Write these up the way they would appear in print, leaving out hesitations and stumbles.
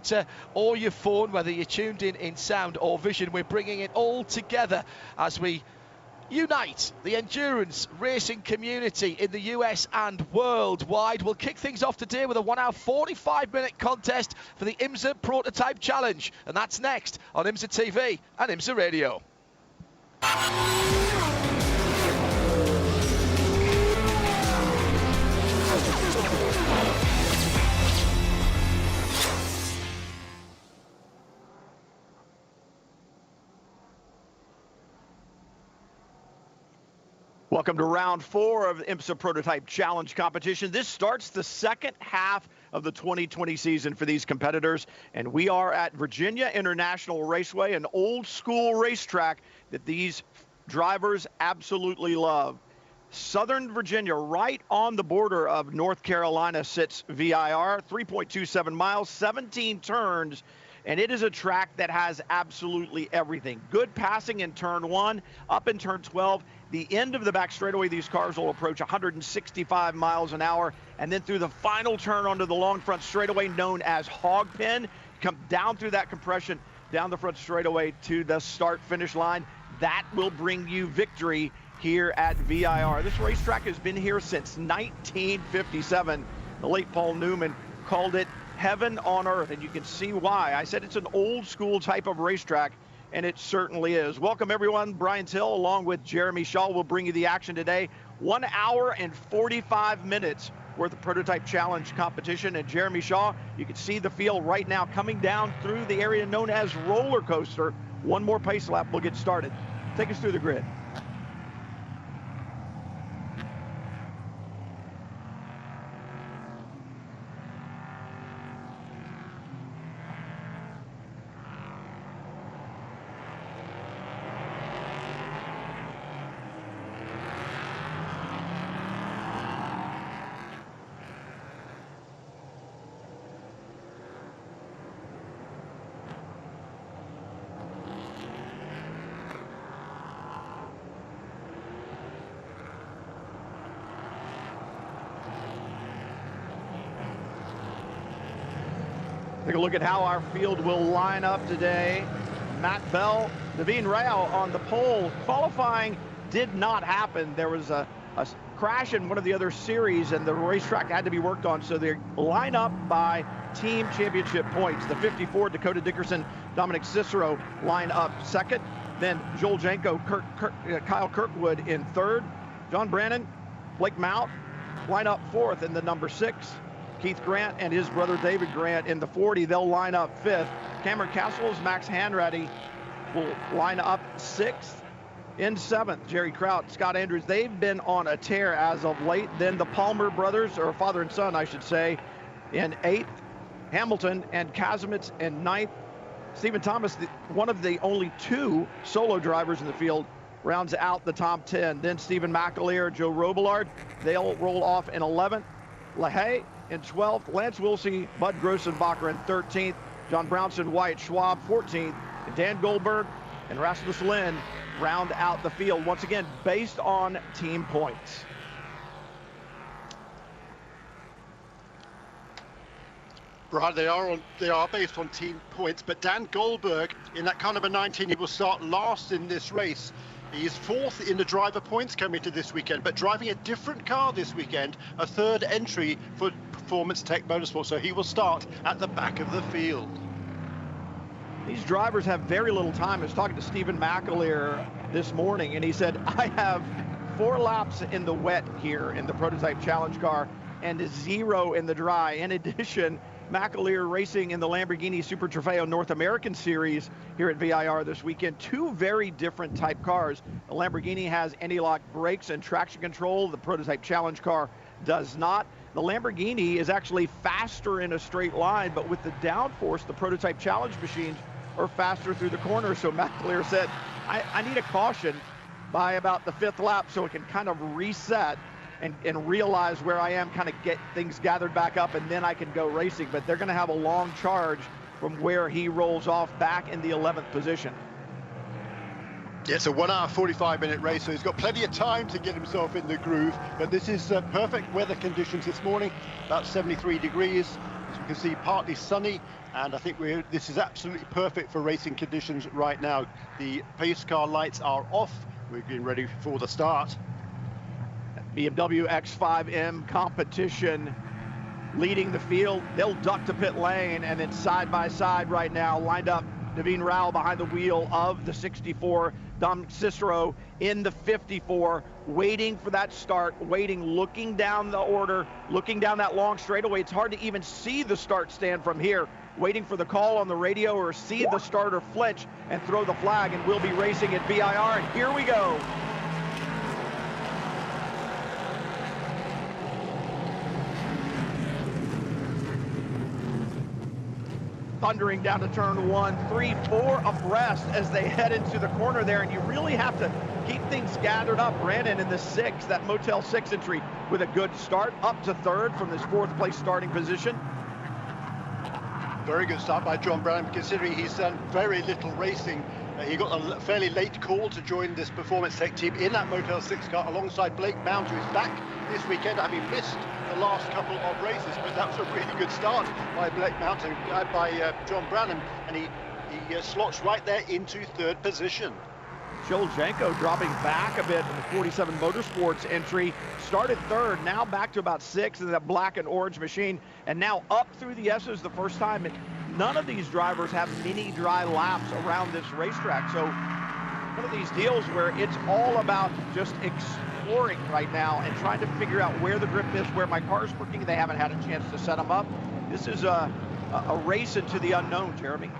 computer or your phone, whether you're tuned in sound or vision. We're bringing it all together as we unite the endurance racing community in the US and worldwide. We'll kick things off today with a 1 hour 45-minute contest for the IMSA Prototype Challenge, and that's next on IMSA TV and IMSA Radio. Welcome to round 4 of the IMSA Prototype Challenge competition. This starts the second half of the 2020 season for these competitors, and we are at Virginia International Raceway, an old school racetrack that these drivers absolutely love. Southern Virginia, right on the border of North Carolina, sits ViR, 3.27 miles, 17 turns, and it is a track that has absolutely everything. Good passing in turn 1, up in turn 12. The end of the back straightaway, these cars will approach 165 miles an hour, and then through the final turn onto the long front straightaway known as hog pen, come down through that compression, down the front straightaway to the start-finish line. That will bring you victory here at ViR. This racetrack has been here since 1957. The late Paul Newman called it heaven on earth, and you can see why. I said it's an old school type of racetrack, and it certainly is. Welcome everyone. Brian Till along with Jeremy Shaw will bring you the action today. 1 hour and 45 minutes worth of Prototype Challenge competition. And Jeremy Shaw, you can see the field right now coming down through the area known as roller coaster. One more pace lap, we'll get started. Take us through the grid. Take a look at how our field will line up today. Matt Bell, Naveen Rao on the pole. Qualifying did not happen. There was a crash in one of the other series, and the racetrack had to be worked on, so they line up by team championship points. The 54, Dakota Dickerson, Dominic Cicero line up second. Then Joel Janko, Kyle Kirkwood in third. John Brannon, Blake Mount line up fourth in the number 6. Keith Grant and his brother David Grant in the 40, they'll line up 5th. Cameron Castles, Max Hanratty will line up 6th. In 7th, Jerry Kraut, Scott Andrews, they've been on a tear as of late. Then the Palmer brothers, or father and son, I should say, in 8th. Hamilton and Kazimits in 9th. Stephen Thomas, one of the only 2 solo drivers in the field, rounds out the top 10. Then Stephen McAleer, Joe Robillard, they'll roll off in 11th. LaHaye in 12th, Lance Wilsey, Bud Grossenbacher in 13th, John Brownson, Wyatt Schwab 14th, and Dan Goldberg and Rasmus Lind round out the field, once again based on team points. Right, they are based on team points, but Dan Goldberg in that car number 19, he will start last in this race. He is 4th in the driver points coming to this weekend, but driving a different car this weekend, a 3rd entry for Performance Tech Motorsport, so he will start at the back of the field. These drivers have very little time. I was talking to Stephen McAleer this morning, and he said, I have 4 laps in the wet here in the Prototype Challenge car and 0 in the dry. In addition, McAleer racing in the Lamborghini Super Trofeo North American Series here at ViR this weekend. 2 very different type cars. The Lamborghini has anti-lock brakes and traction control. The Prototype Challenge car does not. The Lamborghini is actually faster in a straight line, but with the downforce, the Prototype Challenge machines are faster through the corner. So McAleer said, I need a caution by about the 5th lap so it can kind of reset and realize where I am, kind of get things gathered back up, and then I can go racing. But they're going to have a long charge from where he rolls off back in the 11th position. Yeah, it's a 1 hour 45-minute race, so he's got plenty of time to get himself in the groove. But this is perfect weather conditions this morning, about 73 degrees. As you can see, partly sunny, and I think this is absolutely perfect for racing conditions right now. The pace car lights are off. We're getting ready for the start. BMW X5M competition leading the field. They'll duck to pit lane, and then side by side right now, lined up, Naveen Rao behind the wheel of the 64, Dom Cicero in the 54, waiting for that start, waiting, looking down the order, looking down that long straightaway. It's hard to even see the start stand from here, waiting for the call on the radio or see the starter flinch and throw the flag, and we'll be racing at ViR, and here we go. Thundering down to turn 1, 3, 4 abreast as they head into the corner there, and you really have to keep things gathered up. Brandon in the 6, that Motel 6 entry with a good start, up to 3rd from this 4th place starting position. Very good start by John Brannan, considering he's done very little racing. He got a fairly late call to join this Performance Tech team in that Motel 6 car alongside Blake Mount, who is back this weekend, having missed the last couple of races, but that was a really good start by Blake Mount and by John Brannan, and he slots right there into 3rd position. Joel Janko dropping back a bit in the 47 Motorsports entry, started 3rd, now back to about 6th in that black and orange machine, and now up through the S's the first time. And none of these drivers have mini dry laps around this racetrack, so one of these deals where it's all about just exploring right now and trying to figure out where the grip is, where my car's working. They haven't had a chance to set them up. This is a race into the unknown, Jeremy.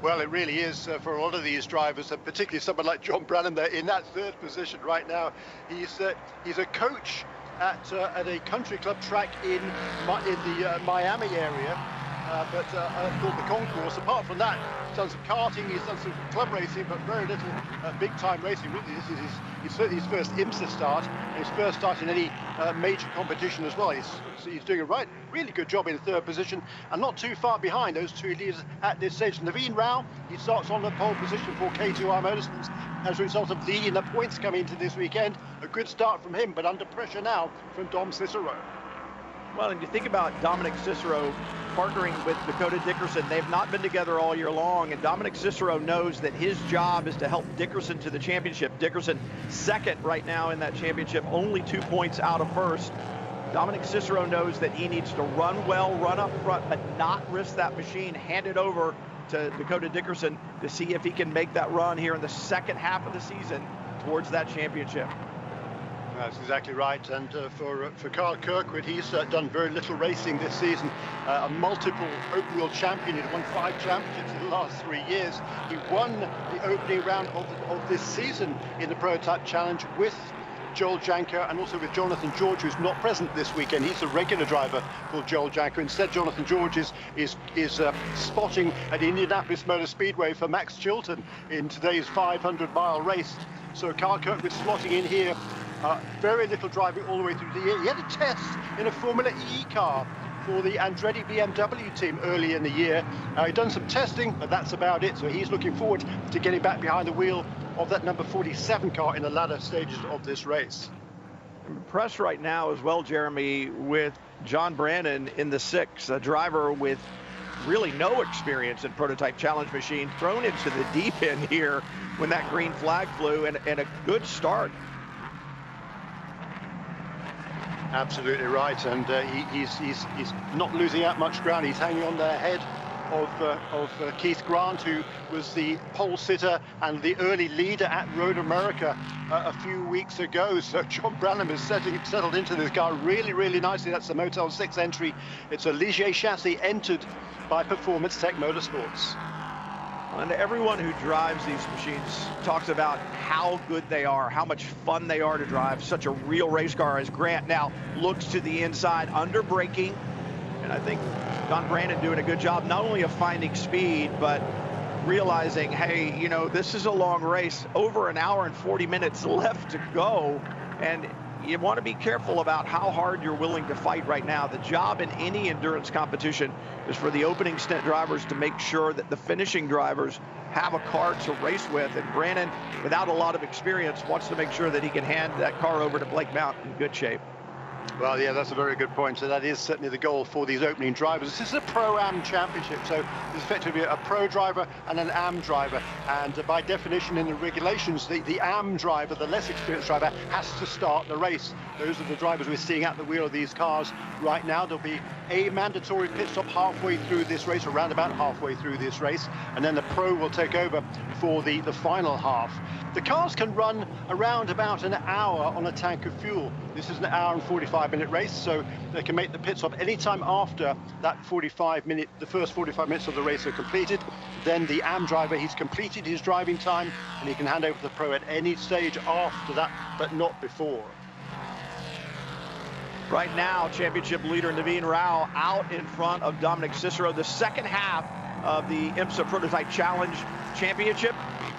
Well, it really is for a lot of these drivers, and particularly someone like John Brannan there in that 3rd position right now. He's a coach at a country club track in the Miami area, called the Concourse. Apart from that, he's done some karting, he's done some club racing, but very little big-time racing. Really, this is his first IMSA start, and his first start in any major competition as well. He's doing a really good job in 3rd position, and not too far behind those 2 leaders at this stage. Naveen Rao, he starts on the pole position for K2R Motorsports as a result of leading the points coming into this weekend. A good start from him, but under pressure now from Dom Cicero. Well, and you think about Dominic Cicero partnering with Dakota Dickerson. They've not been together all year long, and Dominic Cicero knows that his job is to help Dickerson to the championship. Dickerson 2nd right now in that championship, only 2 points out of 1st. Dominic Cicero knows that he needs to run well, run up front, but not risk that machine, hand it over to Dakota Dickerson to see if he can make that run here in the 2nd half of the season towards that championship. That's exactly right, and for Carl Kirkwood, he's done very little racing this season. A multiple open wheel champion. He's won 5 championships in the last 3 years. He won the opening round of this season in the Prototype Challenge with Joel Janko and also with Jonathan George, who's not present this weekend. He's a regular driver for Joel Janko. Instead, Jonathan George is spotting at Indianapolis Motor Speedway for Max Chilton in today's 500-mile race. So Carl Kirkwood slotting in here. Very little driving all the way through the year. He had a test in a Formula E car for the Andretti BMW team early in the year. He'd done some testing, but that's about it. So he's looking forward to getting back behind the wheel of that number 47 car in the latter stages of this race. I'm impressed right now as well, Jeremy, with John Brannan in the 6, a driver with really no experience in Prototype Challenge machine, thrown into the deep end here when that green flag flew, and a good start. Absolutely right, and he's not losing out much ground. He's hanging on the head of Keith Grant, who was the pole sitter and the early leader at Road America a few weeks ago. So John Brannan is settled into this car really, really nicely. That's the Motel 6 entry. It's a Ligier chassis entered by Performance Tech Motorsports. And everyone who drives these machines talks about how good they are, how much fun they are to drive. Such a real race car. As Grant now looks to the inside, under braking. And I think John Brannan doing a good job not only of finding speed, but realizing, hey, you know, this is a long race, over an hour and 40 minutes left to go. And you want to be careful about how hard you're willing to fight right now. The job in any endurance competition is for the opening stint drivers to make sure that the finishing drivers have a car to race with. And Brannan, without a lot of experience, wants to make sure that he can hand that car over to Blake Mount in good shape. Well, yeah, that's a very good point. So that is certainly the goal for these opening drivers. This is a Pro-Am championship, so there's effectively a Pro driver and an Am driver. And by definition in the regulations, the Am driver, the less experienced driver, has to start the race. Those are the drivers we're seeing at the wheel of these cars right now. There'll be a mandatory pit stop halfway through this race, or around about halfway through this race, and then the Pro will take over for the final half. The cars can run around about an hour on a tank of fuel. This is an hour and 45-minute race, so they can make the pit stop anytime after that the first 45 minutes of the race are completed. Then the Am driver, he's completed his driving time, and he can hand over to the Pro at any stage after that, but not before. Right now, championship leader Naveen Rao out in front of Dominic Cicero. The second half of the IMSA Prototype Challenge Championship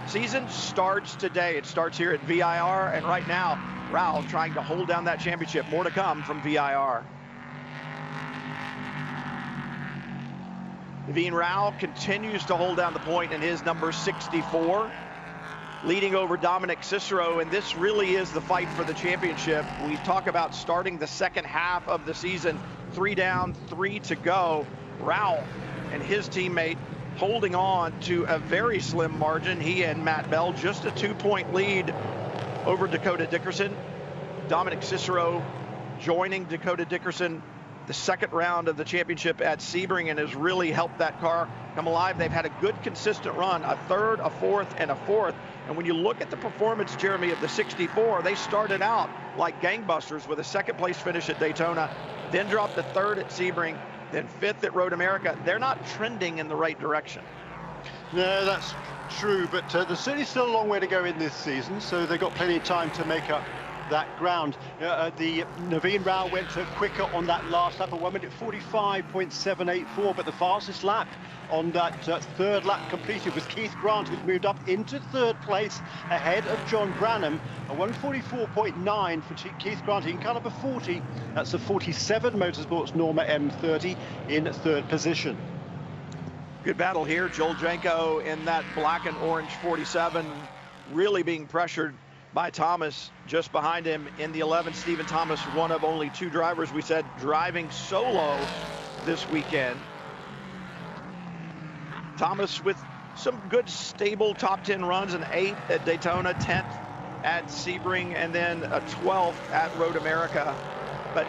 season starts today. It starts here at ViR, and right now, Rao trying to hold down that championship. More to come from ViR. Naveen Rao continues to hold down the point in his number 64, leading over Dominic Cicero, and this really is the fight for the championship. We talk about starting the second half of the season, 3 down, 3 to go. Rao and his teammate holding on to a very slim margin. He and Matt Bell, just a 2-point lead over Dakota Dickerson. Dominic Cicero joining Dakota Dickerson the second round of the championship at Sebring, and has really helped that car come alive. They've had a good consistent run, a third, a fourth, and a fourth. And when you look at the performance, Jeremy, of the 64, they started out like gangbusters with a second place finish at Daytona, then dropped to third at Sebring, then fifth at Road America. They're not trending in the right direction. No, that's true, but there's certainly still a long way to go in this season, so they've got plenty of time to make up that ground. The Naveen Rao went quicker on that last lap, at 1 minute 45.784, but the fastest lap on that third lap completed was Keith Grant, who's moved up into third place ahead of John Branham. A 144.9 for Keith Grant. He can cut up a 40. That's a 47 Motorsports Norma M30 in third position. Good battle here. Joel Janko in that black and orange 47, really being pressured by Thomas just behind him in the 11. Stephen Thomas, one of only 2 drivers, we said, driving solo this weekend. Thomas with some good stable top 10 runs, an 8th at Daytona, 10th at Sebring, and then a 12th at Road America. But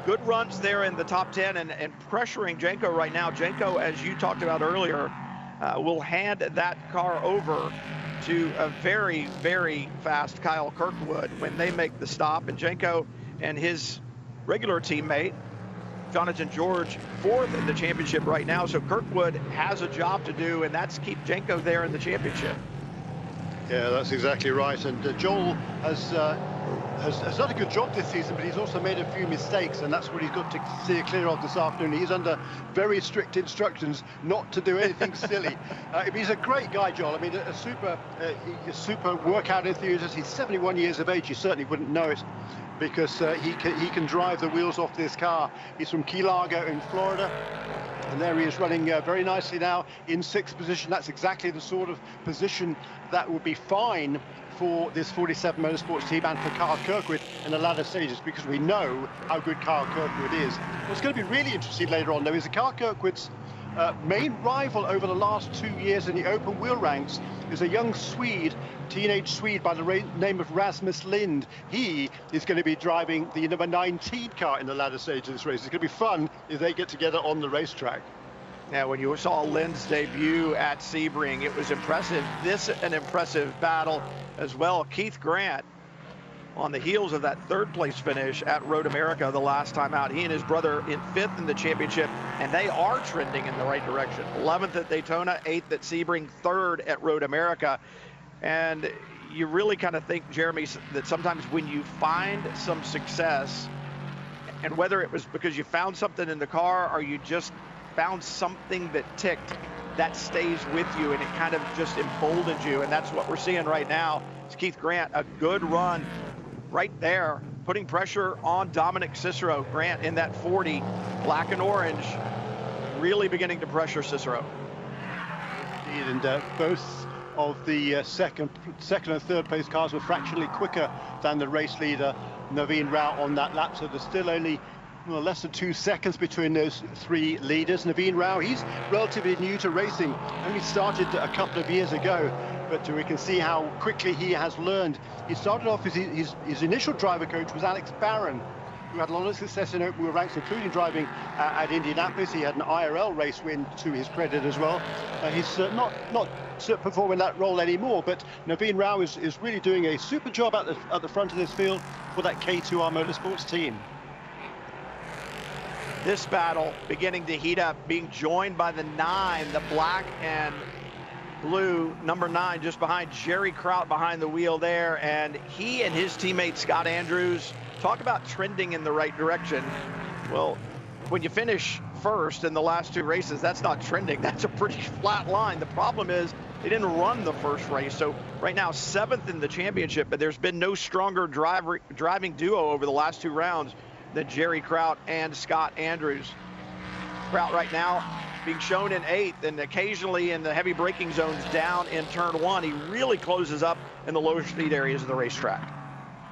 good runs there in the top 10 and pressuring Janko right now. Janko, as you talked about earlier, will hand that car over to a very, very fast Kyle Kirkwood when they make the stop. And Janko and his regular teammate, Jonathan George, 4th in the championship right now. So Kirkwood has a job to do, and that's keep Janko there in the championship. Yeah, that's exactly right. And Joel has done a good job this season, but he's also made a few mistakes, and that's what he's got to steer clear of this afternoon. He's under very strict instructions not to do anything silly. He's a great guy, Joel. I mean, a super workout enthusiast. He's 71 years of age. You certainly wouldn't know it, because he can drive the wheels off this car. He's from Key Largo in Florida. And there he is running very nicely now in 6th position. That's exactly the sort of position that would be fine for this 47 Motorsports team and for Kyle Kirkwood in the latter stages, because we know how good Kyle Kirkwood is. What's going to be really interesting later on, though, is that Kyle Kirkwood's main rival over the last 2 years in the open wheel ranks is a young Swede, teenage Swede by the name of Rasmus Lind. He is going to be driving the number 19 car in the latter stage of this race. It's going to be fun if they get together on the racetrack. Yeah, when you saw Lind's debut at Sebring, it was impressive. This an impressive battle as well. Keith Grant, on the heels of that 3rd place finish at Road America the last time out, he and his brother in 5th in the championship, and they are trending in the right direction. 11th at Daytona, 8th at Sebring, 3rd at Road America. And you really kind of think, Jeremy, that sometimes when you find some success, and whether it was because you found something in the car or you just found something that ticked, that stays with you, and it kind of just emboldens you. And that's what we're seeing right now. It's Keith Grant, a good run right there, putting pressure on Dominic Cicero. Grant in that 40, black and orange, really beginning to pressure Cicero. And both of the second and third place cars were fractionally quicker than the race leader, Naveen Rao on that lap, so there's still only less than 2 seconds between those three leaders. Naveen Rao, he's relatively new to racing, only started a couple of years ago, but we can see how quickly he has learned. He started off, his initial driver coach was Alex Barron, who had a lot of success in open wheel ranks, including driving at Indianapolis. He had an IRL race win to his credit as well. He's not performing that role anymore, but Naveen Rao is really doing a super job at the front of this field for that K2R Motorsports team. This battle beginning to heat up, being joined by the 9, the black and blue, number 9, just behind Jerry Kraut behind the wheel there. And he and his teammate Scott Andrews, talk about trending in the right direction. Well, when you finish first in the last 2 races, that's not trending. That's a pretty flat line. The problem is they didn't run the first race. So right now, 7th in the championship, but there's been no stronger driving duo over the last 2 rounds than Jerry Kraut and Scott Andrews. Kraut right now being shown in 8th, and occasionally in the heavy braking zones down in turn 1. He really closes up in the lower speed areas of the racetrack.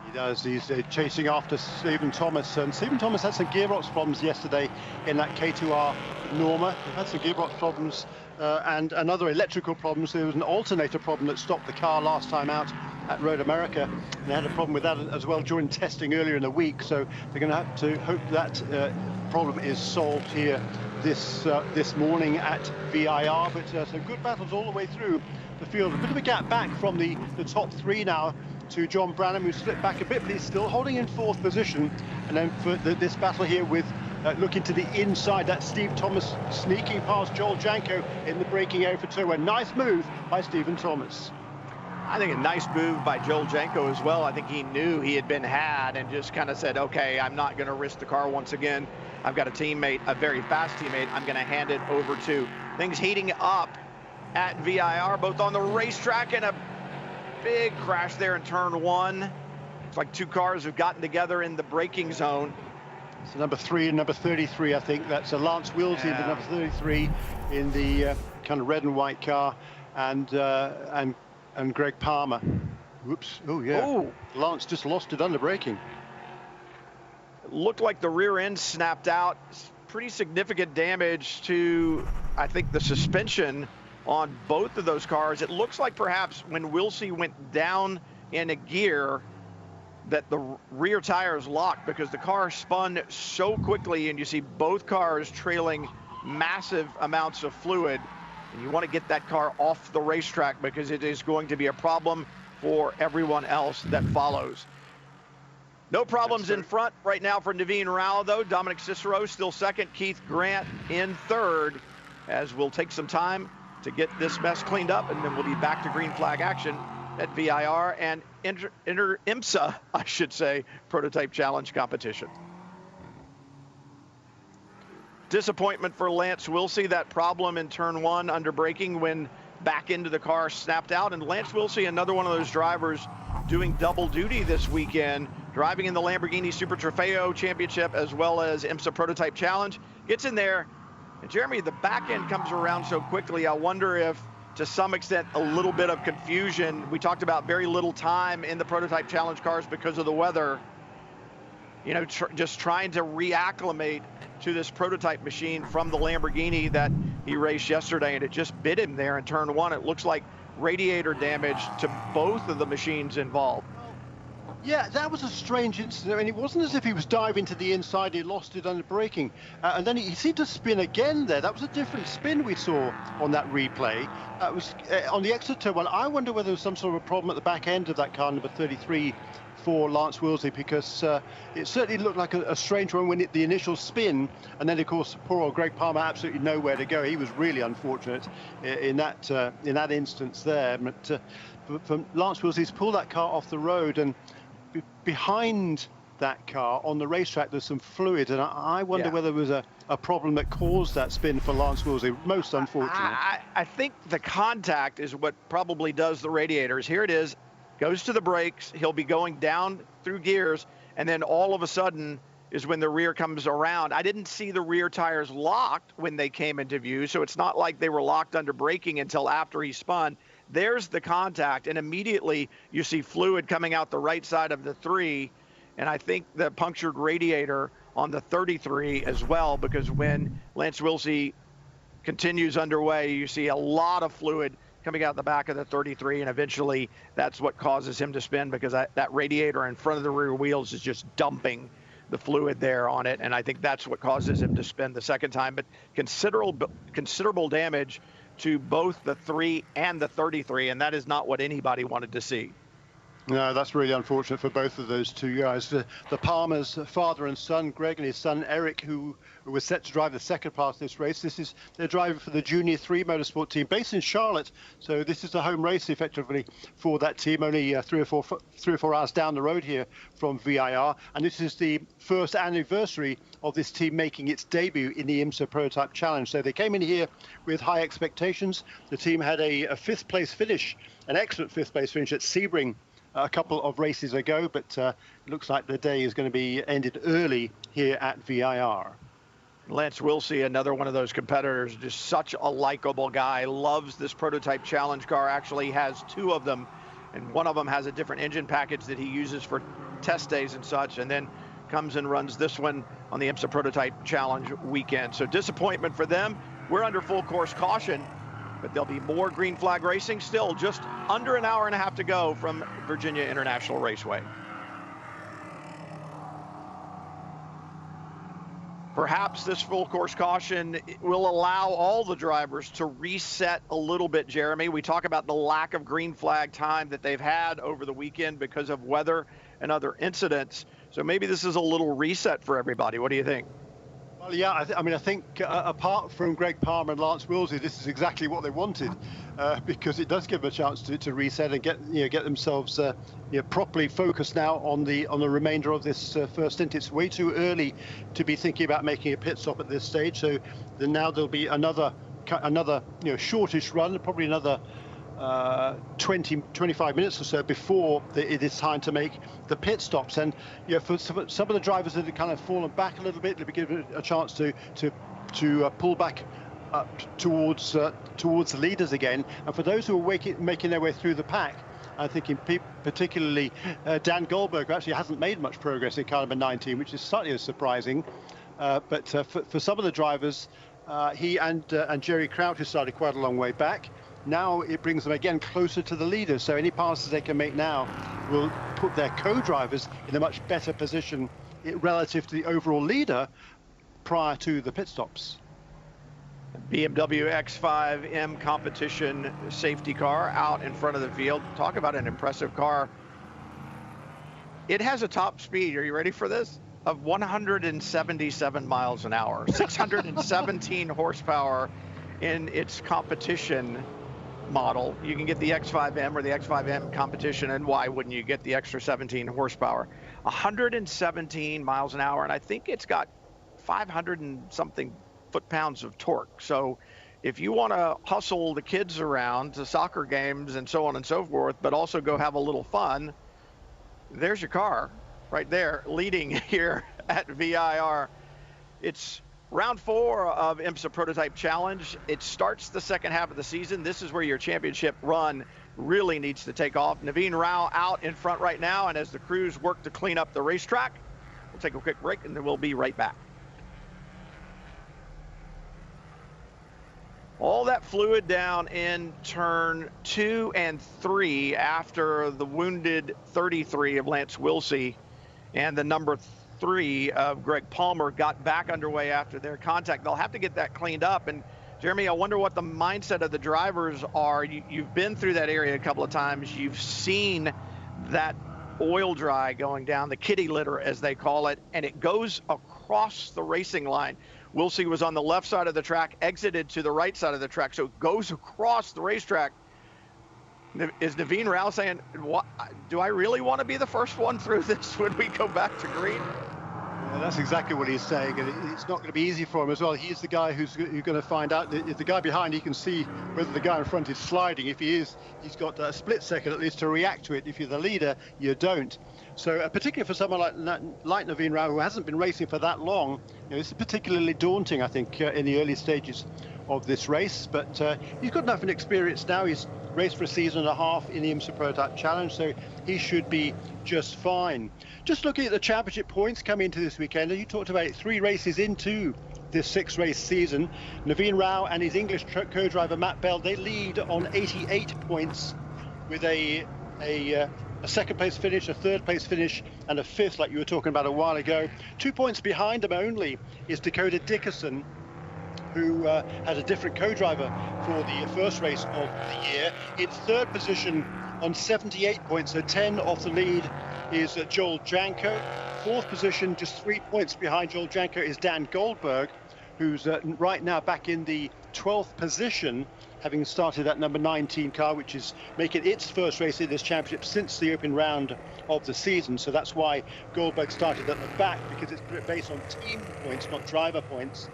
He does. He's chasing after Stephen Thomas, and Stephen Thomas had some gearbox problems yesterday in that K2R Norma. He had some gearbox problems and other electrical problems. There was an alternator problem that stopped the car last time out at Road America, and they had a problem with that as well during testing earlier in the week, so they're going to have to hope that problem is solved here this morning at ViR. But some good battles all the way through the field. A bit of a gap back from the top 3 now to John Branham, who slipped back a bit, but he's still holding in 4th position. And then for this battle here with looking to the inside, that's Steve Thomas sneaking past Joel Janko in the braking area for 2. A nice move by Stephen Thomas. I think a nice move by Joel Janko as well. I think he knew he had been had and just kind of said, okay, I'm not going to risk the car once again. I've got a teammate, a very fast teammate, I'm going to hand it over to. Things heating up at ViR, both on the racetrack, and a big crash there in turn 1. It's like 2 cars have gotten together in the braking zone. So number 3 and number 33, I think. That's Lance Wilsey, the number 33 in the kind of red and white car, and Greg Palmer. Whoops. Oh, yeah. Ooh. Lance just lost it under braking. It looked like the rear end snapped out. Pretty significant damage to, I think, the suspension on both of those cars. It looks like perhaps when Wilsey went down in a gear that the rear tires locked, because the car spun so quickly, and you see both cars trailing massive amounts of fluid. And you want to get that car off the racetrack, because it is going to be a problem for everyone else that follows. No problems in front right now for Naveen Rao, though. Dominic Cicero still 2nd, Keith Grant in 3rd, as we'll take some time to get this mess cleaned up, and then we'll be back to green flag action at ViR and IMSA, I should say, Prototype Challenge competition. Disappointment for Lance Wilsey, that problem in turn 1 under braking when back into the car snapped out. And Lance Wilsey, another one of those drivers doing double duty this weekend, driving in the Lamborghini Super Trofeo Championship as well as IMSA Prototype Challenge. Gets in there, and Jeremy, the back end comes around so quickly. I wonder if, to some extent, a little bit of confusion. We talked about very little time in the Prototype Challenge cars because of the weather. You know, just trying to reacclimate to this prototype machine from the Lamborghini that he raced yesterday, and it just bit him there in turn 1. It looks like radiator damage to both of the machines involved. Yeah, that was a strange incident. I mean, it wasn't as if he was diving to the inside, he lost it under braking. And then he seemed to spin again there. That was a different spin we saw on that replay. It was on the Exeter one. I wonder whether there was some sort of a problem at the back end of that car, number 33, for Lance Wilsey, because it certainly looked like a strange one when the initial spin, and then of course poor old Greg Palmer absolutely nowhere to go. He was really unfortunate in that instance there. But for Lance Wilsey, he's pulled that car off the road, and behind that car on the racetrack there's some fluid, and I wonder whether there was a problem that caused that spin for Lance Wilsey. Most unfortunate. I think the contact is what probably does the radiators. Here it is, goes to the brakes, he'll be going down through gears, and then all of a sudden is when the rear comes around. I didn't see the rear tires locked when they came into view, so it's not like they were locked under braking until after he spun. There's the contact, and immediately you see fluid coming out the right side of the 3, And I think the punctured radiator on the 33 as well, because when Lance Wilsey continues underway, you see a lot of fluid coming out the back of the 33, and eventually that's what causes him to spin, because that radiator in front of the rear wheels is just dumping the fluid there on it, and I think that's what causes him to spin the second time. But considerable damage to both the 3 and the 33, and that is not what anybody wanted to see. No, that's really unfortunate for both of those two guys. The Palmers, father and son, Greg and his son Eric, who was set to drive the second part of this race. They're driving for the Junior 3 Motorsport team based in Charlotte. So this is a home race effectively for that team, only 3 or 4 hours down the road here from ViR. And this is the first anniversary of this team making its debut in the IMSA Prototype Challenge. So they came in here with high expectations. The team had a 5th place finish, an excellent 5th place finish at Sebring a couple of races ago, but it looks like the day is going to be ended early here at ViR. Lance Wilsey, another one of those competitors, just such a likable guy, loves this prototype challenge car, actually has 2 of them, and one of them has a different engine package that he uses for test days and such, and then comes and runs this one on the IMSA Prototype Challenge weekend. So disappointment for them. We're under full course caution, but there'll be more green flag racing still, just under an hour and a half to go from Virginia International Raceway. Perhaps this full course caution will allow all the drivers to reset a little bit, Jeremy. We talk about the lack of green flag time that they've had over the weekend because of weather and other incidents. So maybe this is a little reset for everybody. What do you think? Well, yeah, I think apart from Greg Palmer and Lance Wilsey, this is exactly what they wanted, because it does give them a chance to reset and get themselves properly focused now on the remainder of this first stint. It's way too early to be thinking about making a pit stop at this stage. So now there'll be another shortish run, probably another 20-25 minutes or so before it is time to make the pit stops. And for some of the drivers that have kind of fallen back a little bit, they'll be given a chance to pull back up towards the leaders again. And for those who are making their way through the pack, I'm thinking particularly Dan Goldberg, who actually hasn't made much progress in car number 19, which is slightly surprising. But for some of the drivers, he and Jerry Kraut, who started quite a long way back, now it brings them again closer to the leaders. So any passes they can make now will put their co-drivers in a much better position relative to the overall leader prior to the pit stops. BMW X5M competition safety car out in front of the field. Talk about an impressive car. It has a top speed, are you ready for this? Of 177 miles an hour, 617 horsepower in its competition model. You can get the X5M or the X5M competition, and why wouldn't you get the extra 17 horsepower? 117 miles an hour, and I think it's got 500 and something foot-pounds of torque. So if you want to hustle the kids around to soccer games and so on and so forth, but also go have a little fun, there's your car right there leading here at ViR. It's round 4 of IMSA Prototype Challenge. It starts the second half of the season. This is where your championship run really needs to take off. Naveen Rao out in front right now, and as the crews work to clean up the racetrack, we'll take a quick break and then we'll be right back. All that fluid down in turn 2 and 3 after the wounded 33 of Lance Wilsey and the number 3 of Greg Palmer got back underway after their contact. They'll have to get that cleaned up. And Jeremy, I wonder what the mindset of the drivers are. You've been through that area a couple of times. You've seen that oil dry going down, the kitty litter as they call it, and it goes across the racing line. Wilsey was on the left side of the track, exited to the right side of the track, so it goes across the racetrack. Is Naveen Rao saying, what, do I really want to be the first one through this when we go back to green? Yeah, that's exactly what he's saying, and it's not going to be easy for him as well. He's the guy who's going to find out. If the guy behind, he can see whether the guy in front is sliding. If he is, he's got a split second at least to react to it. If you're the leader, you don't. So particularly for someone like Naveen Rao, who hasn't been racing for that long, this is particularly daunting, I think, in the early stages of this race, but he's got enough experience now. He's raced for a season and a half in the IMSA Prototype Challenge, so he should be just fine. Just looking at the championship points coming into this weekend, and you talked about it, 3 races into this 6-race season. Naveen Rao and his English co-driver Matt Bell, they lead on 88 points with a second place finish, a third place finish, and a fifth, like you were talking about a while ago. 2 points behind them only is Dakota Dickerson, who has a different co-driver for the first race of the year. In third position on 78 points, so 10 off the lead, is Joel Janko. Fourth position, just 3 points behind Joel Janko, is Dan Goldberg, who's right now back in the 12th position, having started that number 19 car, which is making its first race in this championship since the open round of the season. So that's why Goldberg started at the back, because it's based on team points, not driver points.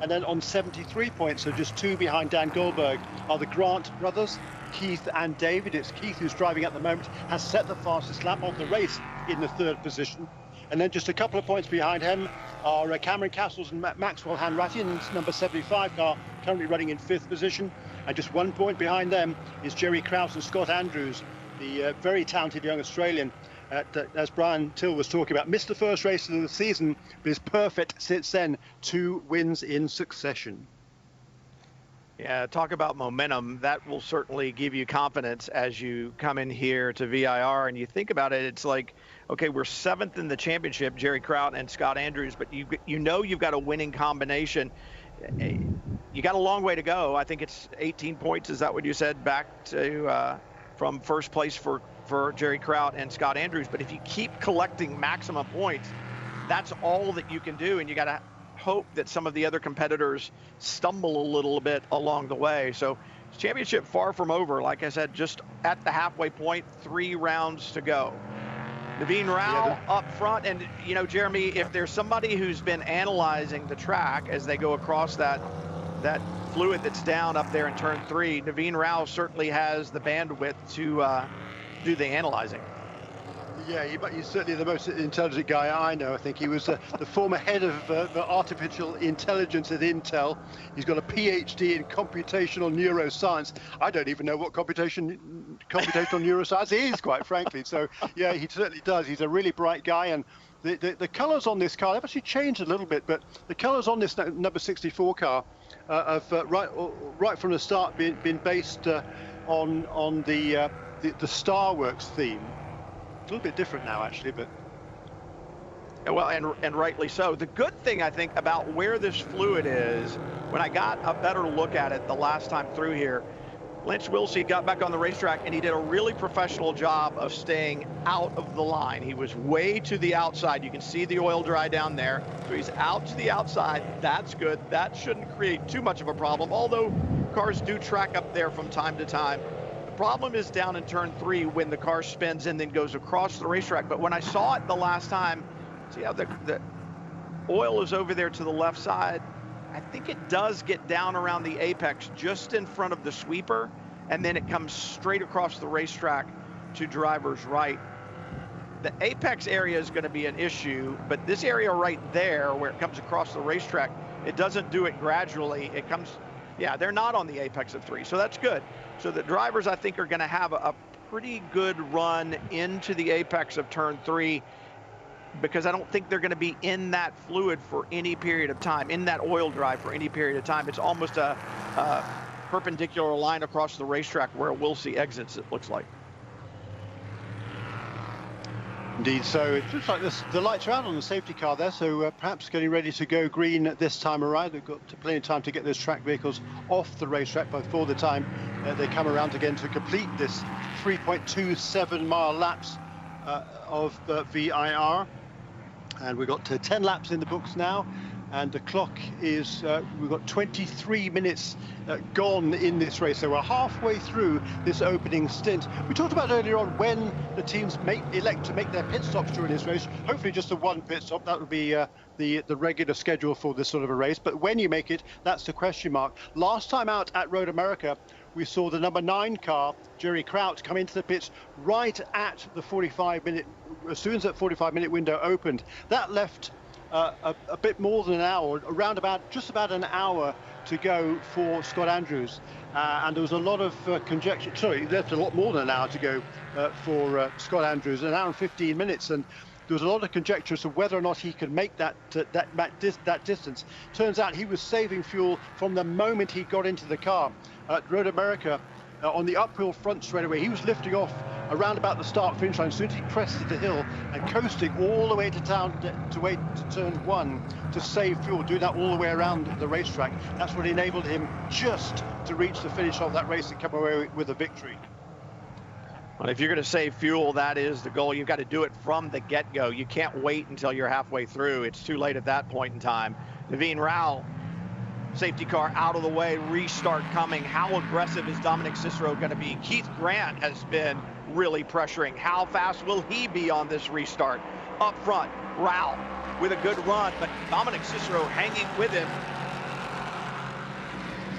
And then on 73 points, so just 2 behind Dan Goldberg, are the Grant brothers, Keith and David. It's Keith who's driving at the moment, has set the fastest lap of the race in the 3rd position. And then just a couple of points behind him are Cameron Castles and Maxwell Hanratty's number 75 car, currently running in 5th position. And just 1 point behind them is Jerry Krause and Scott Andrews, the very talented young Australian. As Brian Till was talking about, missed the first race of the season, but is perfect since then. 2 wins in succession. Yeah, talk about momentum. That will certainly give you confidence as you come in here to VIR and you think about it. It's like, okay, we're 7th in the championship, Jerry Kraut and Scott Andrews, but you know you've got a winning combination. You got a long way to go. I think it's 18 points. Is that what you said? Back to from first place for Jerry Kraut and Scott Andrews. But if you keep collecting maximum points, that's all that you can do. And you got to hope that some of the other competitors stumble a little bit along the way. So championship far from over. Like I said, just at the halfway point, 3 rounds to go. Naveen Rao up front. And, you know, Jeremy, if there's somebody who's been analyzing the track as they go across that fluid that's down up there in turn 3, Naveen Rao certainly has the bandwidth to do the analyzing. Yeah, he's certainly the most intelligent guy I know. I think he was the former head of artificial intelligence at Intel. He's got a PhD in computational neuroscience. I don't even know what computational neuroscience is, quite frankly. So, yeah, he certainly does. He's a really bright guy. And the colours on this car, they've actually changed a little bit, but the colours on this number 64 car have right from the start been based on the Starworks theme. A little bit different now, actually, but well, and rightly so. The good thing I think about where this fluid is, when I got a better look at it the last time through here, Lynch Wilsey got back on the racetrack and he did a really professional job of staying out of the line. He was way to the outside. You can see the oil dry down there, so he's out to the outside. That's good. That shouldn't create too much of a problem, although cars do track up there from time to time. The problem is down in turn 3 when the car spins and then goes across the racetrack. But when I saw it the last time, see how the oil is over there to the left side? I think it does get down around the apex just in front of the sweeper, and then it comes straight across the racetrack to driver's right. The apex area is going to be an issue, but this area right there where it comes across the racetrack, it doesn't do it gradually. It comes, yeah, they're not on the apex of 3, so that's good. So the drivers, I think, are going to have a pretty good run into the apex of turn 3, because I don't think they're going to be in that fluid for any period of time, in that oil drive for any period of time. It's almost a perpendicular line across the racetrack where Wilsey exits, it looks like. Indeed, so it looks like the lights are out on the safety car there, so perhaps getting ready to go green this time around. They've got plenty of time to get those track vehicles off the racetrack before the time they come around again to complete this 3.27 mile laps of VIR. And we've got 10 laps in the books now, and the clock is, we've got 23 minutes gone in this race, so we're halfway through this opening stint. We talked about earlier on when the teams elect to make their pit stops during this race. Hopefully just the one pit stop, that would be the regular schedule for this sort of a race, but when you make it, that's the question mark. Last time out at Road America, we saw the number 9 car, Jerry Kraut, come into the pits right at the 45-minute, as soon as that 45-minute window opened. That left a bit more than an hour, just about an hour to go for Scott Andrews. And there was a lot of conjecture. Sorry, he left a lot more than an hour to go for Scott Andrews, an hour and 15 minutes. And there was a lot of conjecture as to whether or not he could make that distance. Turns out he was saving fuel from the moment he got into the car. At Road America, on the uphill front straightaway, he was lifting off around about the start finish line as soon as he crested the hill and coasting all the way to town to turn 1 to save fuel, doing that all the way around the racetrack. That's what enabled him just to reach the finish of that race and come away with a victory. Well, if you're going to save fuel, that is the goal. You've got to do it from the get-go. You can't wait until you're halfway through. It's too late at that point in time. Naveen Rao, safety car out of the way, restart coming. How aggressive is Dominic Cicero going to be? Keith Grant has been really pressuring. How fast will he be on this restart? Up front, Rao with a good run, but Dominic Cicero hanging with him.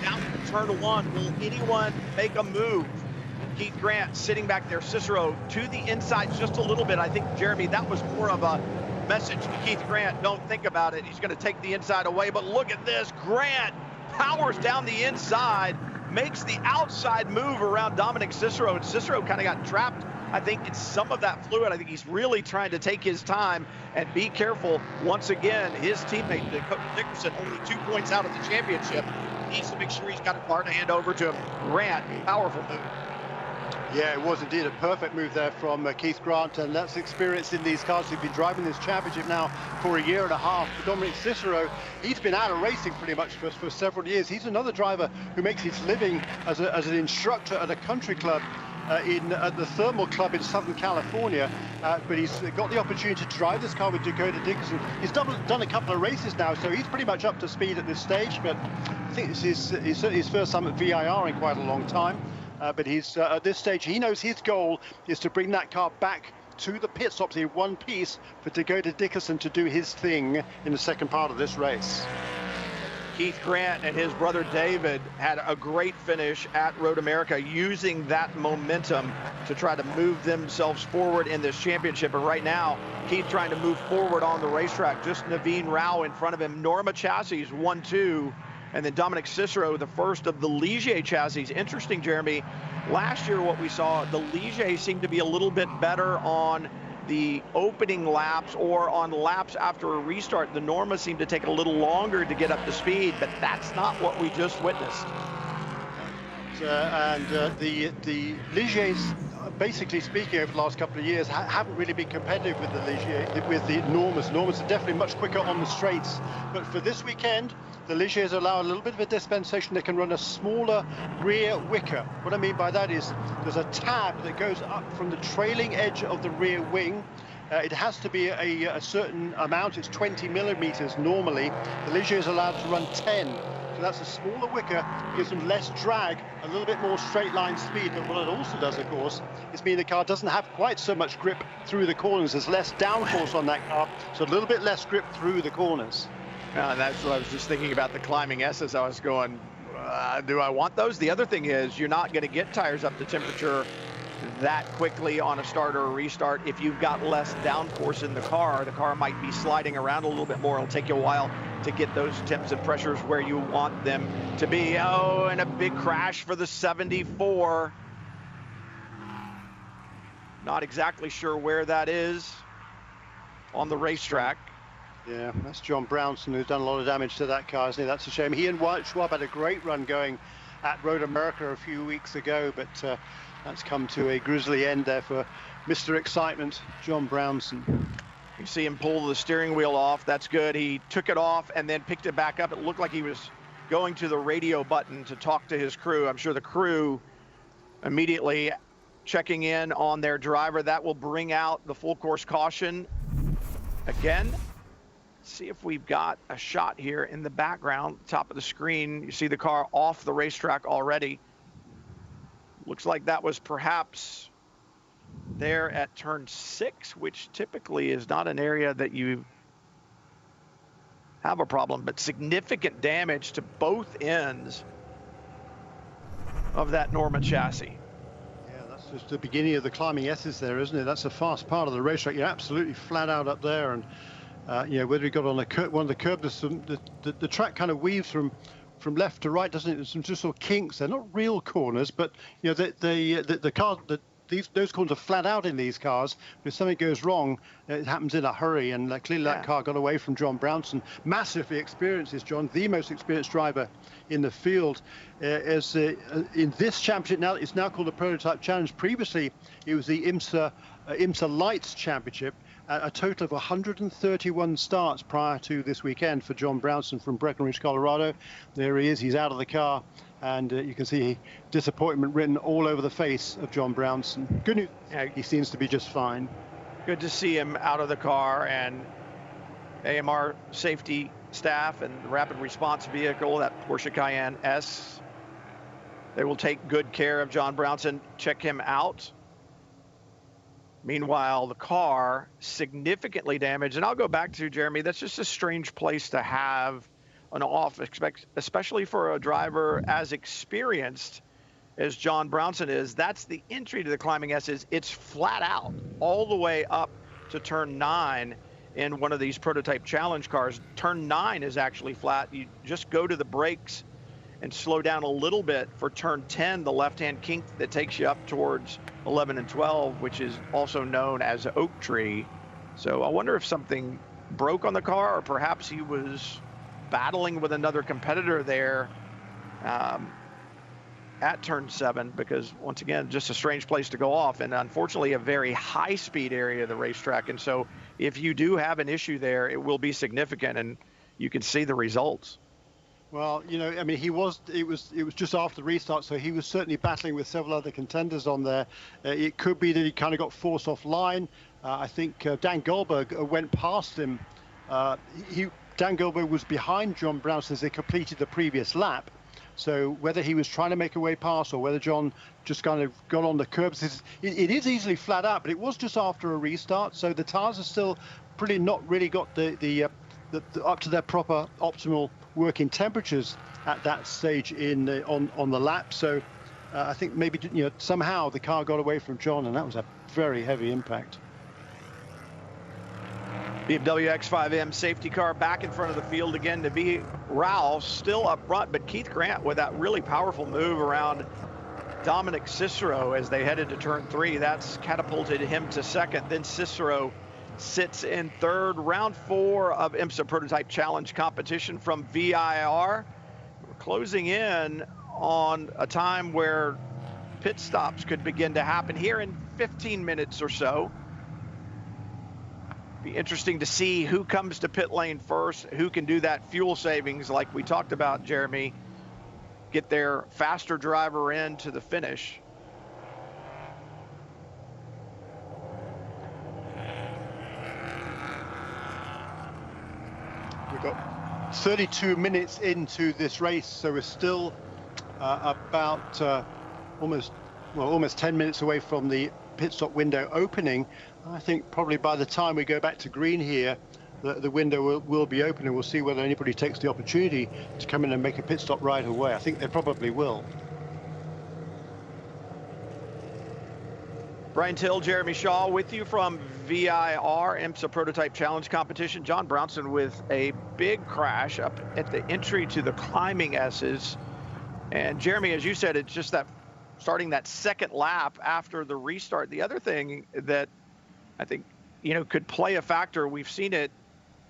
Down to turn 1, will anyone make a move? Keith Grant sitting back there, Cicero to the inside just a little bit. I think, Jeremy, that was more of a message to Keith Grant. Don't think about it. He's going to take the inside away, but look at this. Grant powers down the inside, makes the outside move around Dominic Cicero, and Cicero kind of got trapped, I think, in some of that fluid. I think he's really trying to take his time and be careful. Once again, his teammate, Dickerson, only 2 points out of the championship. Needs to make sure he's got a car to hand over to him. Grant, powerful move. Yeah, it was indeed a perfect move there from Keith Grant, and that's experience in these cars. He's been driving this championship now for a year and a half. For Dominic Cicero, he's been out of racing pretty much for several years. He's another driver who makes his living as an instructor at a country club at the Thermal Club in Southern California, but he's got the opportunity to drive this car with Dakota Dickerson. He's done a couple of races now, so he's pretty much up to speed at this stage, but I think it's his first time at ViR in quite a long time. But he's at this stage, he knows his goal is to bring that car back to the pit stops in one piece for Dakota Dickerson to do his thing in the second part of this race. Keith Grant and his brother David had a great finish at Road America, using that momentum to try to move themselves forward in this championship. And right now, Keith trying to move forward on the racetrack. Just Naveen Rao in front of him. Norma Chassis 1-2. And then Dominic Cicero, the first of the Ligier chassis. Interesting, Jeremy. Last year, what we saw, the Ligier seemed to be a little bit better on the opening laps or on laps after a restart. The Norma seemed to take a little longer to get up to speed, but that's not what we just witnessed. The Ligiers, basically speaking, over the last couple of years, haven't really been competitive with the Ligier, with the Normas. Normas are definitely much quicker on the straights, but for this weekend, the Ligiers allow a little bit of a dispensation. They can run a smaller rear wicker. What I mean by that is there's a tab that goes up from the trailing edge of the rear wing. It has to be a certain amount. It's 20 millimeters normally. The Ligier is allowed to run 10. So that's a smaller wicker, gives them less drag, a little bit more straight line speed. But what it also does, of course, is mean the car doesn't have quite so much grip through the corners. There's less downforce on that car, so a little bit less grip through the corners. And that's what I was just thinking about, the climbing S's. I was going, do I want those? The other thing is you're not going to get tires up to temperature that quickly on a start or a restart. If you've got less downforce in the car might be sliding around a little bit more. It'll take you a while to get those temps and pressures where you want them to be. Oh, and a big crash for the 74. Not exactly sure where that is on the racetrack. Yeah, that's John Brownson, who's done a lot of damage to that car, isn't he? That's a shame. He and Wyatt Schwab had a great run going at Road America a few weeks ago, but that's come to a grisly end there for Mr. Excitement, John Brownson. You see him pull the steering wheel off. That's good. He took it off and then picked it back up. It looked like he was going to the radio button to talk to his crew. I'm sure the crew immediately checking in on their driver. That will bring out the full course caution again. See if we've got a shot here in the background, top of the screen. You see the car off the racetrack already. Looks like that was perhaps there at turn 6, which typically is not an area that you have a problem, but significant damage to both ends of that Norma chassis. Yeah, that's just the beginning of the climbing S's there, isn't it? That's a fast part of the racetrack. You're absolutely flat out up there, and Whether he got on one of the curbs, the track kind of weaves from left to right, doesn't it? There's some just sort of kinks. They're not real corners, but the car those corners are flat out in these cars. If something goes wrong, it happens in a hurry, and clearly that car got away from John Brownson. Massively experienced is John, the most experienced driver in the field. In this championship now, it's now called the Prototype Challenge. Previously, it was the IMSA Lights Championship. A total of 131 starts prior to this weekend for John Brownson from Breckenridge, Colorado. There he is. He's out of the car. And you can see disappointment written all over the face of John Brownson. Good news, he seems to be just fine. Good to see him out of the car, and AMR safety staff and the rapid response vehicle, that Porsche Cayenne S, they will take good care of John Brownson, check him out. Meanwhile, the car significantly damaged. And I'll go back to, Jeremy, that's just a strange place to have an off, especially for a driver as experienced as John Brownson is. That's the entry to the climbing S's. It's flat out all the way up to turn 9 in one of these Prototype Challenge cars. Turn 9 is actually flat. You just go to the brakes and slow down a little bit for turn 10, the left-hand kink that takes you up towards 11 and 12, which is also known as Oak Tree. So I wonder if something broke on the car, or perhaps he was battling with another competitor there at turn 7, because once again, just a strange place to go off, and unfortunately a very high speed area of the racetrack. And so if you do have an issue there, it will be significant, and you can see the results. Well, I mean, it was just after the restart, so he was certainly battling with several other contenders on there. It could be that he kind of got forced offline. I think Dan Goldberg went past him. Dan Goldberg was behind John Brownson as they completed the previous lap. So whether he was trying to make a way past, or whether John just kind of got on the curbs, it is easily flat out, but it was just after a restart. So the tires are still pretty not really got the up to their proper optimal working temperatures at that stage on the lap. So I think maybe somehow the car got away from John, and that was a very heavy impact. BMW X5M safety car back in front of the field again to be Rouse, still up front, but Keith Grant with that really powerful move around Dominic Cicero as they headed to turn 3. That's catapulted him to second. Then Cicero sits in third. Round 4 of IMSA Prototype Challenge competition from ViR. We're closing in on a time where pit stops could begin to happen here in 15 minutes or so. Be interesting to see who comes to pit lane first, who can do that fuel savings like we talked about, Jeremy, get their faster driver in to the finish. We've got 32 minutes into this race, so we're still about almost 10 minutes away from the pit stop window opening. I think probably by the time we go back to green here, the window will be open, and we'll see whether anybody takes the opportunity to come in and make a pit stop right away. I think they probably will. Brian Till, Jeremy Shaw with you from ViR, IMSA Prototype Challenge competition. John Brownson with a big crash up at the entry to the climbing S's. And Jeremy, as you said, it's just that starting that second lap after the restart. The other thing that I think, could play a factor, we've seen it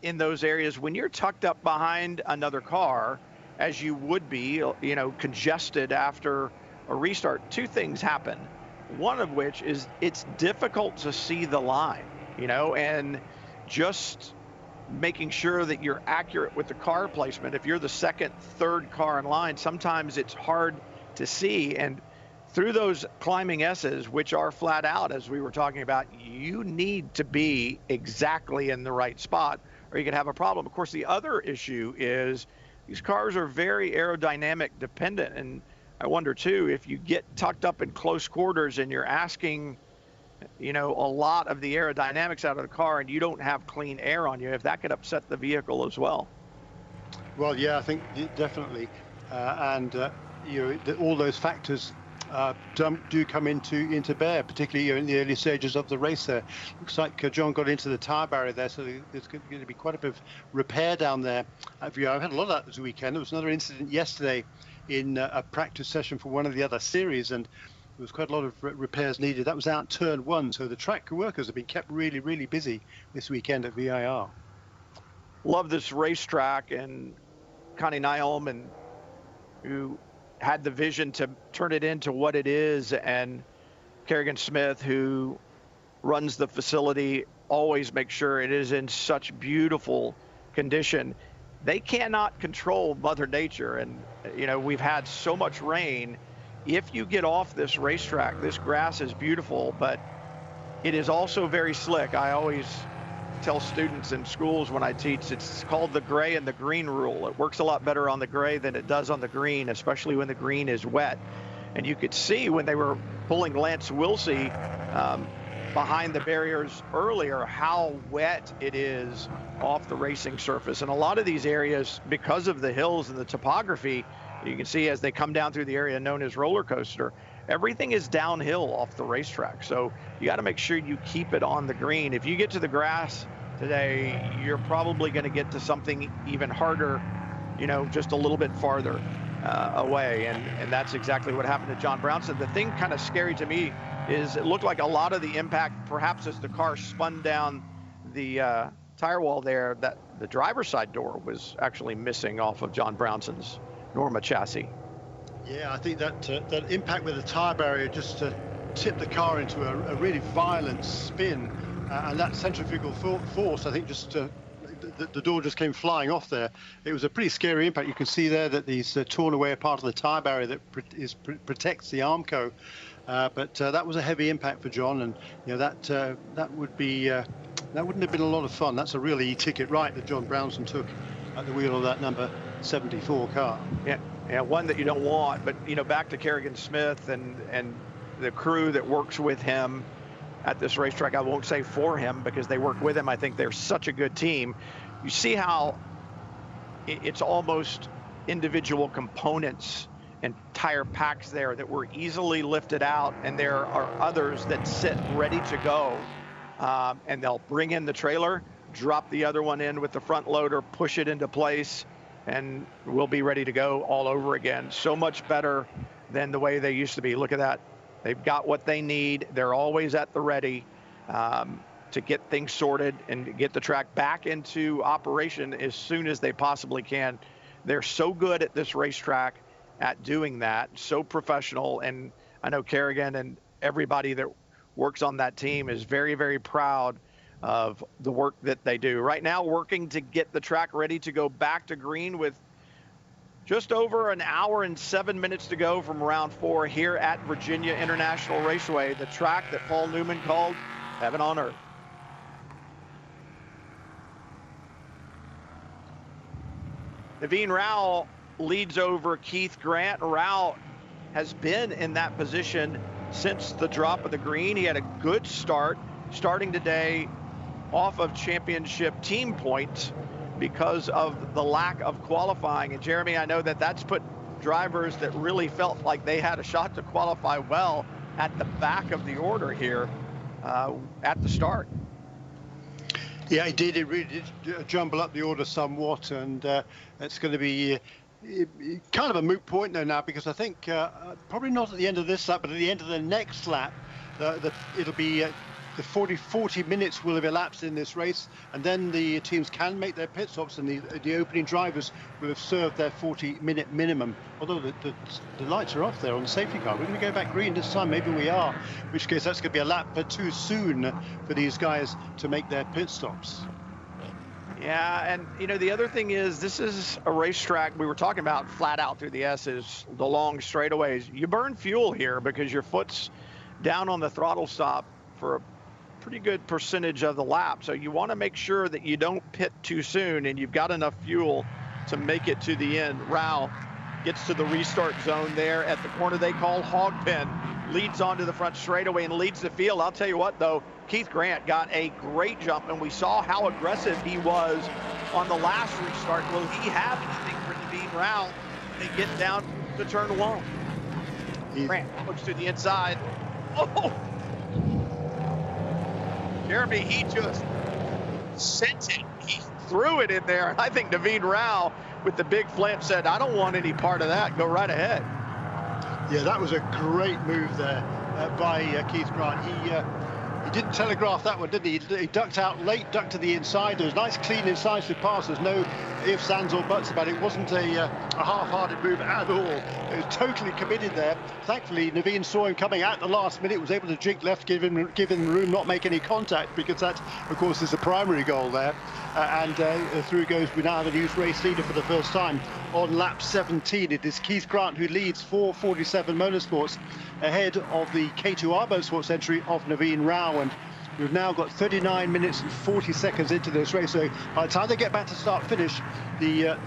in those areas when you're tucked up behind another car, as you would be, congested after a restart. Two things happen. One of which is it's difficult to see the line, and just making sure that you're accurate with the car placement. If you're the second, third car in line, sometimes it's hard to see. And through those climbing S's, which are flat out, as we were talking about, you need to be exactly in the right spot or you could have a problem. Of course, the other issue is these cars are very aerodynamic dependent. And I wonder, too, if you get tucked up in close quarters and you're asking, a lot of the aerodynamics out of the car and you don't have clean air on you, if that could upset the vehicle as well. Well, yeah, I think definitely. All those factors do come into bear, particularly in the early stages of the race there. Looks like John got into the tyre barrier there, so there's going to be quite a bit of repair down there at ViR. I've had a lot of that this weekend. There was another incident yesterday in a practice session for one of the other series, and there was quite a lot of repairs needed. That was out turn 1, so the track workers have been kept really, really busy this weekend at VIR. Love this racetrack, and Connie Nyholm, and who had the vision to turn it into what it is, and Kerrigan Smith, who runs the facility, always makes sure it is in such beautiful condition. They cannot control Mother Nature, and you know, we've had so much rain. If you get off this racetrack, this grass is beautiful, but it is also very slick. I always tell students in schools when I teach, it's called the gray and the green rule. It works a lot better on the gray than it does on the green, especially when the green is wet. And you could see when they were pulling Lance Wilsey behind the barriers earlier how wet it is off the racing surface. And a lot of these areas, because of the hills and the topography, you can see as they come down through the area known as roller coaster, everything is downhill off the racetrack. So you got to make sure you keep it on the green. If you get to the grass today, you're probably going to get to something even harder, you know, just a little bit farther away. And that's exactly what happened to John Brownson. The thing kind of scary to me is it looked like a lot of the impact, perhaps as the car spun down the tire wall there, that the driver's side door was actually missing off of John Brownson's Norma chassis. Yeah, I think that that impact with the tyre barrier just tipped the car into a really violent spin, and that centrifugal force, I think, just the door just came flying off there. It was a pretty scary impact. You can see there that he's torn away a part of the tyre barrier that protects the Armco, but that was a heavy impact for John, and you know that would be that wouldn't have been a lot of fun. That's a really e-ticket right that John Brownson took at the wheel of that number 74 car. Yeah, one that you don't want. But you know, back to Kerrigan Smith and the crew that works with him at this racetrack. I won't say for him because they work with him. I think they're such a good team. You see how it's almost individual components and tire packs there that were easily lifted out, and there are others that sit ready to go, and they'll bring in the trailer, drop the other one in with the front loader, push it into place, and we'll be ready to go all over again. So much better than the way they used to be. Look at that. They've got what they need. They're always at the ready to get things sorted and get the track back into operation as soon as they possibly can. They're so good at this racetrack at doing that, so professional. And I know Kerrigan and everybody that works on that team is very, very proud of the work that they do. Right now, working to get the track ready to go back to green with just over an hour and 7 minutes to go from round 4 here at Virginia International Raceway, the track that Paul Newman called heaven on earth. Naveen Rao leads over Keith Grant. Rao has been in that position since the drop of the green. He had a good start, starting today off of championship team points because of the lack of qualifying. And Jeremy, I know that that's put drivers that really felt like they had a shot to qualify well at the back of the order here at the start. Yeah, it did. It really did jumble up the order somewhat, and it's going to be kind of a moot point there now, because I think probably not at the end of this lap, but at the end of the next lap, it'll be the 40 minutes will have elapsed in this race, and then the teams can make their pit stops, and the opening drivers will have served their 40-minute minimum. Although the lights are off there on the safety car. We're going to go back green this time. Maybe we are, in which case that's going to be a lap too soon for these guys to make their pit stops. Yeah, and you know, the other thing is, this is a racetrack we were talking about flat out through the S's, the long straightaways. You burn fuel here because your foot's down on the throttle stop for a pretty good percentage of the lap. So you want to make sure that you don't pit too soon and you've got enough fuel to make it to the end. Rao gets to the restart zone there at the corner they call Hog Pen, leads onto the front straightaway and leads the field. I'll tell you what, though, Keith Grant got a great jump, and we saw how aggressive he was on the last restart. Will he have anything for Naveen Rao when they get down to turn 1? Grant looks to the inside. Oh! Jeremy, he just sent it. He threw it in there. I think Naveen Rao with the big flip said, I don't want any part of that. Go right ahead. Yeah, that was a great move there by Keith Grant. He didn't telegraph that one, did he? He ducked out late, ducked to the inside. There was a nice, clean, incisive pass. There's no ifs, ands, or buts about it. It wasn't a half-hearted move at all. It was totally committed there. Thankfully, Naveen saw him coming at the last minute, was able to jink left, give him room, not make any contact, because that, of course, is the primary goal there. Through goes. We now have a new race leader for the first time on lap 17. It is Keith Grant who leads 4:47 Motorsports ahead of the K2R Motorsports entry of Naveen Rao. And we've now got 39 minutes and 40 seconds into this race. So by the time they get back to start-finish, the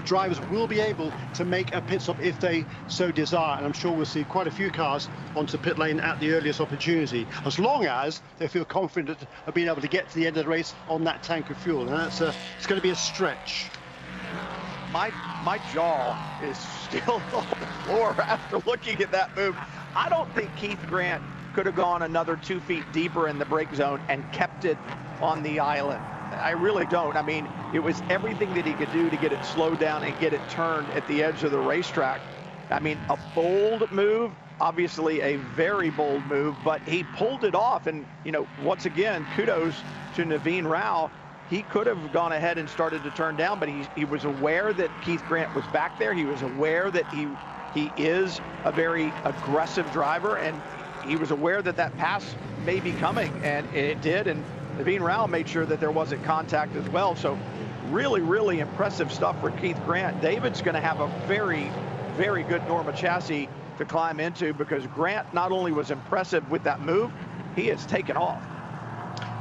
drivers will be able to make a pit stop if they so desire, and I'm sure we'll see quite a few cars onto pit lane at the earliest opportunity, as long as they feel confident of being able to get to the end of the race on that tank of fuel. And that's it's going to be a stretch. My jaw is still on the floor after looking at that move. I don't think Keith Grant could have gone another 2 feet deeper in the brake zone and kept it on the island. I really don't. I mean, it was everything that he could do to get it slowed down and get it turned at the edge of the racetrack. I mean, a bold move, obviously a very bold move, but he pulled it off. And, you know, once again, kudos to Naveen Rao. He could have gone ahead and started to turn down, but he was aware that Keith Grant was back there. He was aware that he is a very aggressive driver, and he was aware that that pass may be coming, and it did. And Naveen Rao made sure that there wasn't contact as well. So really, really impressive stuff for Keith Grant. David's going to have a very, very good Norma chassis to climb into, because Grant not only was impressive with that move, he has taken off.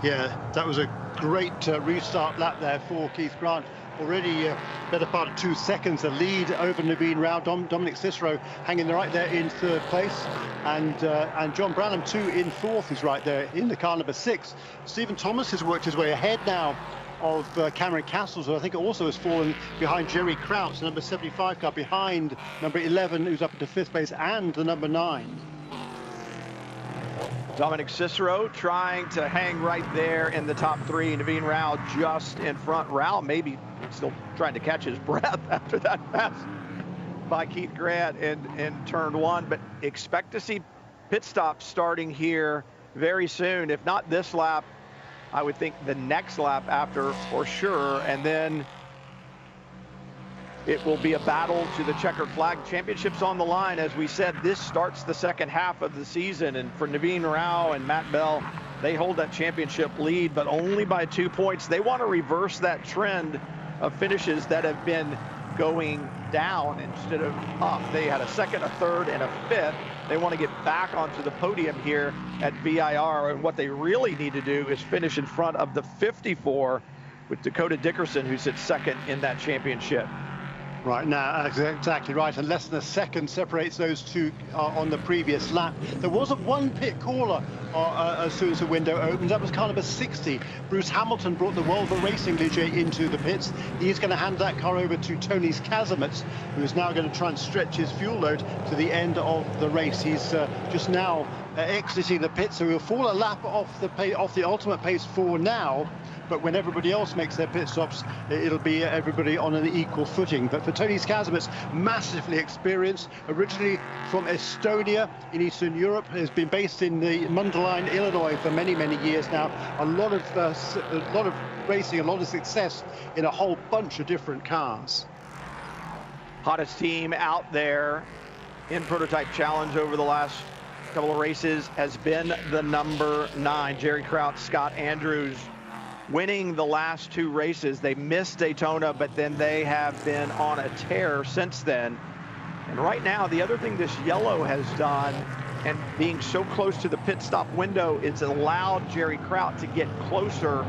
Yeah, that was a great restart lap there for Keith Grant. Already better part of 2 seconds a lead over Naveen Rao. Dominic Cicero hanging right there in 3rd place, and John Branham too in 4th is right there in the car number 6. Stephen Thomas has worked his way ahead now of Cameron Castles, who I think also has fallen behind Jerry Crouch, the number 75 car, behind number 11, who's up into 5th place, and the number 9. Dominic Cicero trying to hang right there in the top 3. Naveen Rao just in front. Rao maybe still trying to catch his breath after that pass by Keith Grant in turn 1, but expect to see pit stops starting here very soon. If not this lap, I would think the next lap after for sure, and then it will be a battle to the checkered flag. Championships on the line. As we said, this starts the second half of the season, and for Naveen Rao and Matt Bell, they hold that championship lead, but only by 2 points. They want to reverse that trend of finishes that have been going down instead of up. They had a 2nd, a 3rd, and a 5th. They want to get back onto the podium here at ViR, and what they really need to do is finish in front of the 54 with Dakota Dickerson, who sits 2nd in that championship. Right, now, exactly right, and less than a second separates those two on the previous lap. There wasn't one pit caller as soon as the window opened. That was car number 60. Bruce Hamilton brought the Volvo Racing Ligier into the pits. He's going to hand that car over to Tony Kazimierz, who is now going to try and stretch his fuel load to the end of the race. He's just now exiting the pit, so he'll fall a lap off the ultimate pace for now. But when everybody else makes their pit stops, it'll be everybody on an equal footing. But for Tony Kazimierz, massively experienced, originally from Estonia in Eastern Europe, has been based in the Mundelein, Illinois for many, many years now. A lot of racing, a lot of success in a whole bunch of different cars. Hottest team out there in Prototype Challenge over the last couple of races has been the number 9, Jerry Crouch, Scott Andrews, winning the last 2 races. They missed Daytona, but then they have been on a tear since then. And right now, the other thing this yellow has done, and being so close to the pit stop window, it's allowed Jerry Crouch to get closer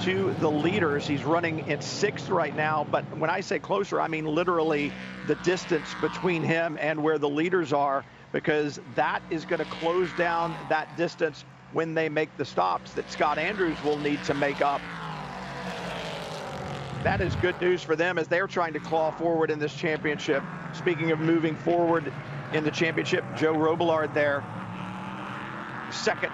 to the leaders. He's running in 6th right now, but when I say closer, I mean literally the distance between him and where the leaders are, because that is going to close down that distance when they make the stops that Scott Andrews will need to make up. That is good news for them as they're trying to claw forward in this championship. Speaking of moving forward in the championship. Joe Robillard there, second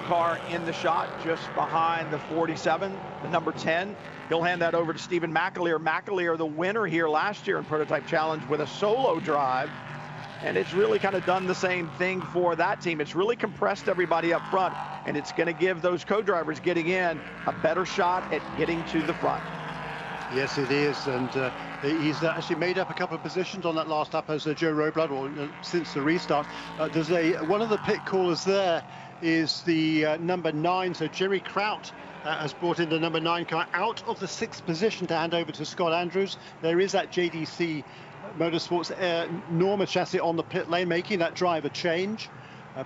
car in the shot, just behind the 47, the number 10. He'll hand that over to Stephen McAleer. McAleer, the winner here last year in Prototype Challenge with a solo drive. And it's really kind of done the same thing for that team. It's really compressed everybody up front, and it's going to give those co-drivers getting in a better shot at getting to the front. Yes, it is, and he's actually made up a couple of positions on that last lap as Joe Robillard, or since the restart. There's one of the pit callers there is the number 9, so Jerry Kraut has brought in the number 9 car out of the 6th position to hand over to Scott Andrews. There is that JDC Motorsports Norma chassis on the pit lane, making that driver change.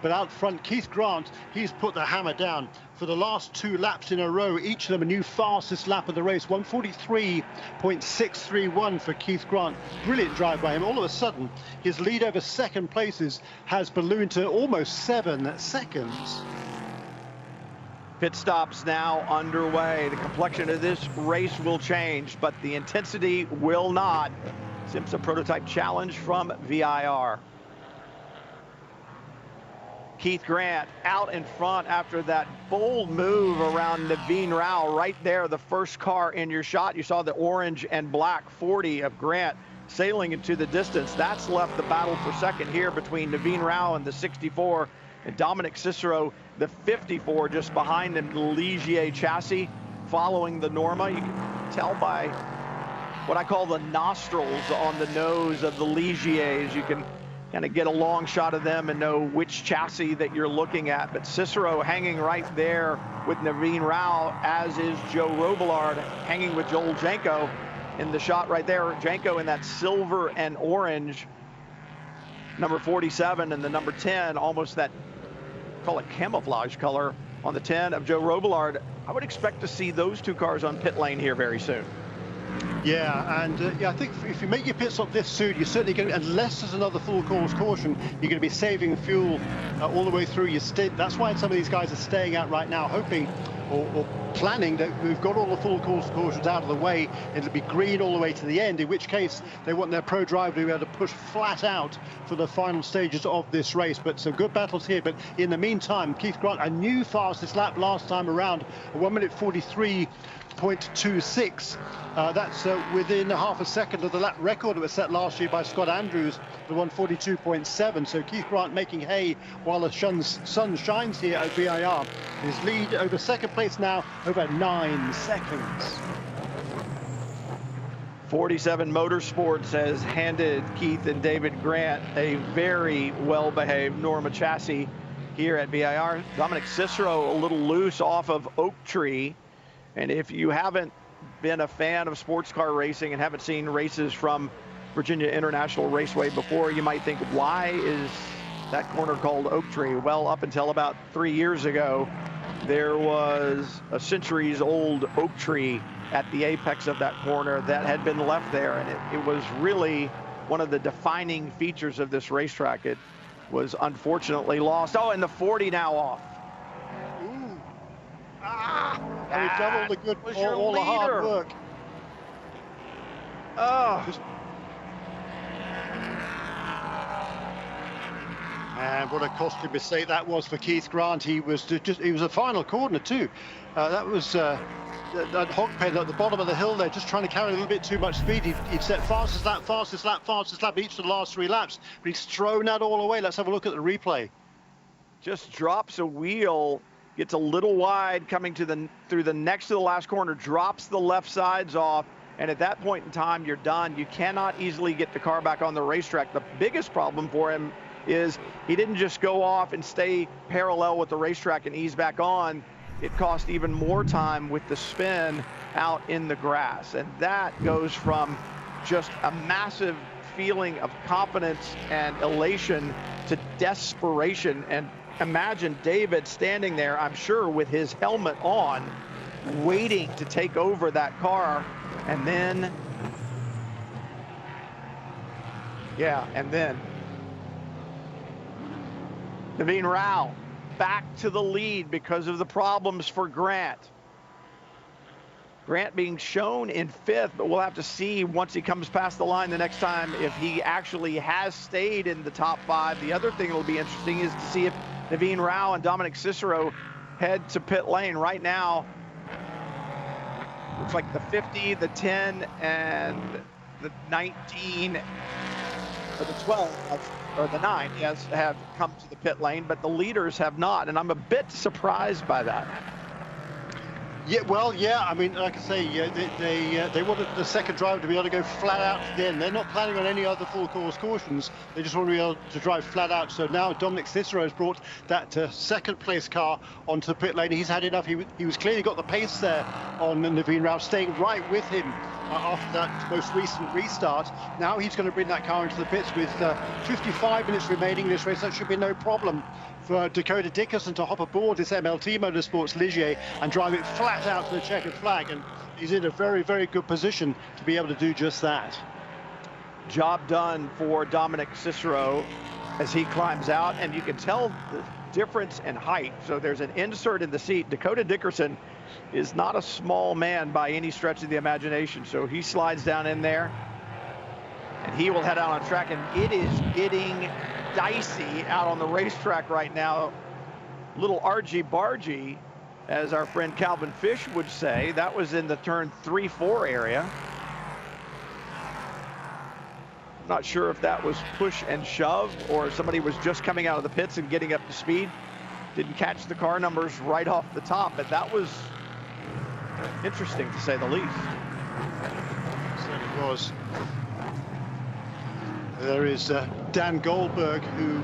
But out front, Keith Grant, he's put the hammer down for the last 2 laps in a row, each of them a new fastest lap of the race. 1:43.631 for Keith Grant. Brilliant drive by him. All of a sudden, his lead over second places has ballooned to almost 7 seconds. Pit stops now underway. The complexion of this race will change, but the intensity will not. IMSA Prototype Challenge from ViR. Keith Grant out in front after that bold move around Naveen Rao right there, the first car in your shot. You saw the orange and black 40 of Grant sailing into the distance. That's left the battle for second here between Naveen Rao and the 64 and Dominic Cicero, the 54, just behind him, the Ligier chassis following the Norma. You can tell by what I call the nostrils on the nose of the Ligiers. You can kind of get a long shot of them and know which chassis that you're looking at. But Cicero hanging right there with Naveen Rao, as is Joe Robillard hanging with Joel Janko in the shot right there. Janko in that silver and orange, number 47, and the number 10, almost that, call it camouflage color on the 10 of Joe Robillard. I would expect to see those 2 cars on pit lane here very soon. Yeah, and I think if you make your pit stop this soon, you're certainly going to, unless there's another full course caution, you're going to be saving fuel all the way through your stint. That's why some of these guys are staying out right now, hoping or planning that we've got all the full course cautions out of the way, and it'll be green all the way to the end, in which case they want their pro driver to be able to push flat out for the final stages of this race. But some good battles here. But in the meantime, Keith Grant, a new fastest lap last time around, a 1:43.26. That's within half a second of the lap record that was set last year by Scott Andrews, the 1:42.7. So Keith Grant making hay while the sun shines here at ViR. His lead over second place now over 9 seconds. 47 Motorsports has handed Keith and David Grant a very well-behaved Norma chassis here at ViR. Dominic Cicero a little loose off of Oak Tree. And if you haven't been a fan of sports car racing and haven't seen races from Virginia International Raceway before, you might think, why is that corner called Oak Tree? Well, up until about 3 years ago, there was a centuries-old oak tree at the apex of that corner that had been left there, and it was really one of the defining features of this racetrack. It was unfortunately lost. Oh, and the 40 now off. Ooh. We've done all the good, all the hard work. Oh. And what a costly mistake that was for Keith Grant. He was a final corner too. That was that hog pen at the bottom of the hill there, just trying to carry a little bit too much speed. He'd set fastest lap each of the last 3 laps, but he's thrown that all away. Let's have a look at the replay. Just drops a wheel, gets a little wide coming through the next to the last corner, drops the left sides off, and at that point in time, you're done. You cannot easily get the car back on the racetrack. The biggest problem for him is he didn't just go off and stay parallel with the racetrack and ease back on. It cost even more time with the spin out in the grass. And that goes from just a massive feeling of confidence and elation to desperation. And imagine David standing there, I'm sure, with his helmet on, waiting to take over that car. And then, Naveen Rao back to the lead because of the problems for Grant. Grant being shown in 5th, but we'll have to see once he comes past the line the next time if he actually has stayed in the top 5. The other thing that'll be interesting is to see if Naveen Rao and Dominic Cicero head to pit lane. Right now, looks like the 50, the 10, and the 19, or the 12, or the 9, yes, have come to the pit lane, but the leaders have not, and I'm a bit surprised by that. Yeah, well, yeah, I mean, like I say, they wanted the second driver to be able to go flat out to the end. They're not planning on any other full course cautions. They just want to be able to drive flat out. So now Dominic Cicero has brought that second place car onto the pit lane. He's had enough. He was clearly got the pace there on Naveen Rao, staying right with him after that most recent restart. Now he's going to bring that car into the pits with 55 minutes remaining in this race. That should be no problem for Dakota Dickerson to hop aboard this MLT Motorsports Ligier and drive it flat out to the checkered flag, and he's in a very, very good position to be able to do just that. Job done for Dominic Cicero as he climbs out, and you can tell the difference in height. So there's an insert in the seat. Dakota Dickerson is not a small man by any stretch of the imagination, so he slides down in there, and he will head out on track, and it is getting dicey out on the racetrack right now. Little argy-bargy, as our friend Calvin Fish would say. That was in the turn 3-4 area. I'm not sure if that was push and shove or somebody was just coming out of the pits and getting up to speed. Didn't catch the car numbers right off the top, but that was interesting to say the least. It certainly was. There is Dan Goldberg, who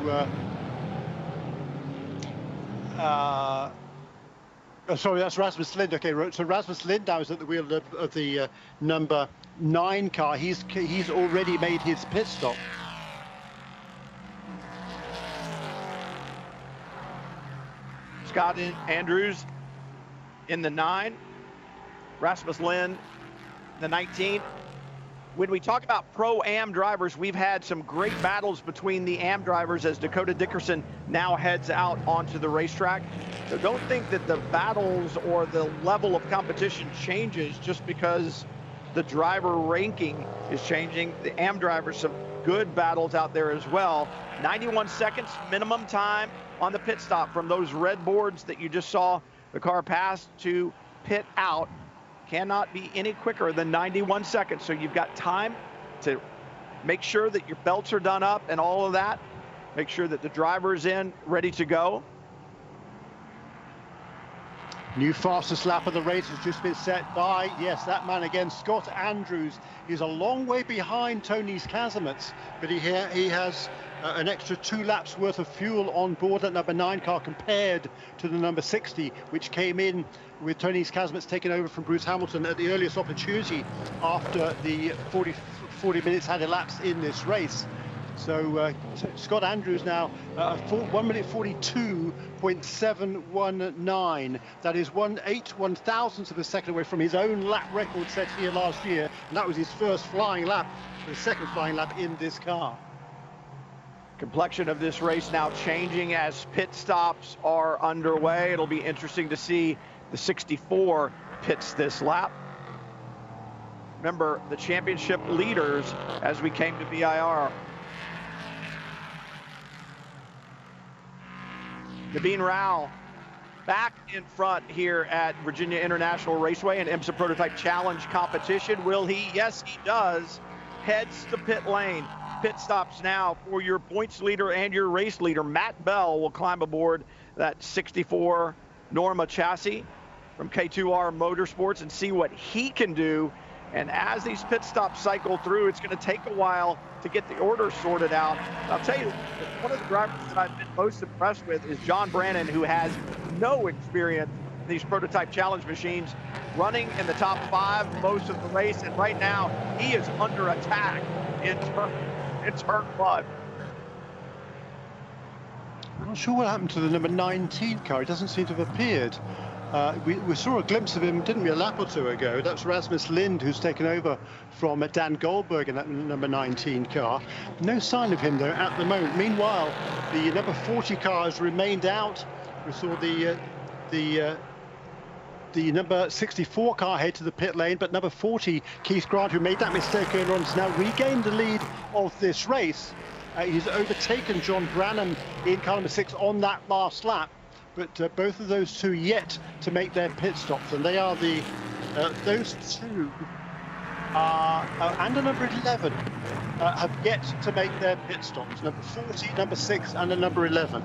sorry, that's Rasmus Lind. Okay, so Rasmus Lind now is at the wheel of the number 9 car. He's already made his pit stop. Scott Andrews in the 9, Rasmus Lind the 19. When we talk about Pro-Am drivers, we've had some great battles between the Am drivers as Dakota Dickerson now heads out onto the racetrack. So don't think that the battles or the level of competition changes just because the driver ranking is changing. The Am drivers, some good battles out there as well. 91 seconds minimum time on the pit stop from those red boards that you just saw the car pass to pit out. Cannot be any quicker than 91 seconds. So you've got time to make sure that your belts are done up and all of that. Make sure that the driver's in, ready to go. New fastest lap of the race has just been set by, yes, that man again, Scott Andrews. He's a long way behind Tony's Kazimets, but he has an extra 2 laps worth of fuel on board that number 9 car compared to the number 60, which came in with Tony's Kazimets taking over from Bruce Hamilton at the earliest opportunity after the 40 minutes had elapsed in this race. So Scott Andrews now 1 minute 42.719. That is 1/8 of a second away from his own lap record set here last year, and that was his first flying lap, his second flying lap in this car. Complexion of this race now changing as pit stops are underway. It'll be interesting to see the 64 pits this lap. Remember, the championship leaders as we came to ViR. Naveen Rao back in front here at Virginia International Raceway in IMSA Prototype Challenge competition. Will he? Yes, he does. Heads to pit lane. Pit stops now for your points leader and your race leader. Matt Bell will climb aboard that 64 Norma chassis from K2R Motorsports and see what he can do. And as these pit stops cycle through, it's going to take a while to get the order sorted out. I'll tell you, one of the drivers that I've been most impressed with is John Brannon, who has no experience in these prototype challenge machines, running in the top 5 most of the race. And right now, he is under attack in turn 1. I'm not sure what happened to the number 19 car. It doesn't seem to have appeared. We saw a glimpse of him, didn't we, a lap or 2 ago? That's Rasmus Lind, who's taken over from Dan Goldberg in that number 19 car. No sign of him, though, at the moment. Meanwhile, the number 40 car has remained out. We saw the the number 64 car head to the pit lane, but number 40, Keith Grant, who made that mistake earlier on, has now regained the lead of this race. He's overtaken John Branham in car number 6 on that last lap, but both of those two yet to make their pit stops, and they are the those two and the number 11 have yet to make their pit stops. Number 40, number 6, and the number 11.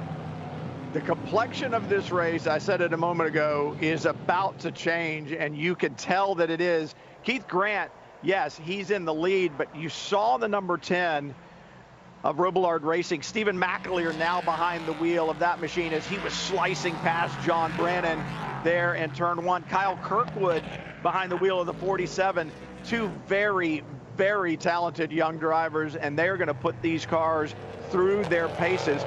The complexion of this race, I said it a moment ago, is about to change, and you can tell that it is. Keith Grant, yes, he's in the lead, but you saw the number 10 of Robillard Racing, Stephen McAleer, now behind the wheel of that machine as he was slicing past John Brannon there in turn 1. Kyle Kirkwood behind the wheel of the 47. Two very, very talented young drivers, and they're going to put these cars through their paces.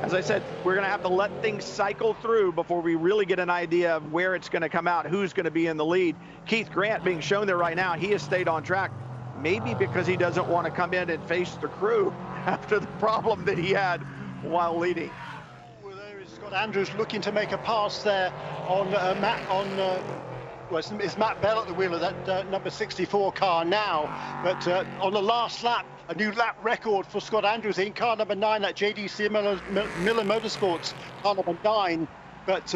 As I said, we're going to have to let things cycle through before we really get an idea of where it's going to come out, who's going to be in the lead. Keith Grant being shown there right now, he has stayed on track, maybe because he doesn't want to come in and face the crew after the problem that he had while leading. Well, there is Scott Andrews looking to make a pass there on it's Matt Bell at the wheel of that number 64 car now, but on the last lap, a new lap record for Scott Andrews in car number 9 at JDC Miller Motorsports, car number 9. But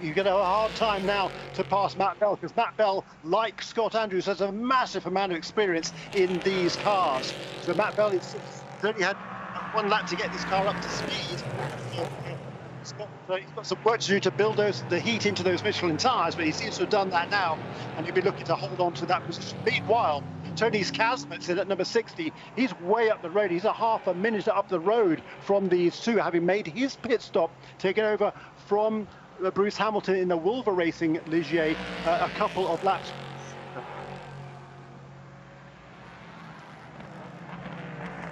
you get a hard time now to pass Matt Bell, because Matt Bell, like Scott Andrews, has a massive amount of experience in these cars. So Matt Bell has only had one lap to get this car up to speed. He's got some work to do to build the heat into those Michelin tyres, but he seems to have done that now, and he'll be looking to hold on to that position. Meanwhile, Tony Kazmet's in at number 60. He's way up the road. He's a half a minute up the road from these two, having made his pit stop, taking over from Bruce Hamilton in the Wilver Racing Ligier a couple of laps.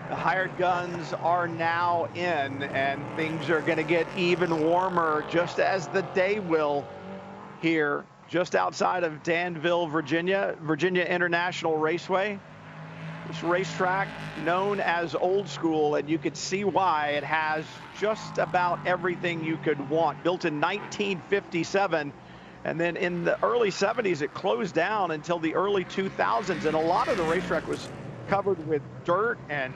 The hired guns are now in, and things are going to get even warmer, just as the day will here, just outside of Danville, Virginia International Raceway. This racetrack, known as old school, and you could see why. It has just about everything you could want. Built in 1957, and then in the early 70s, it closed down until the early 2000s, and a lot of the racetrack was covered with dirt, and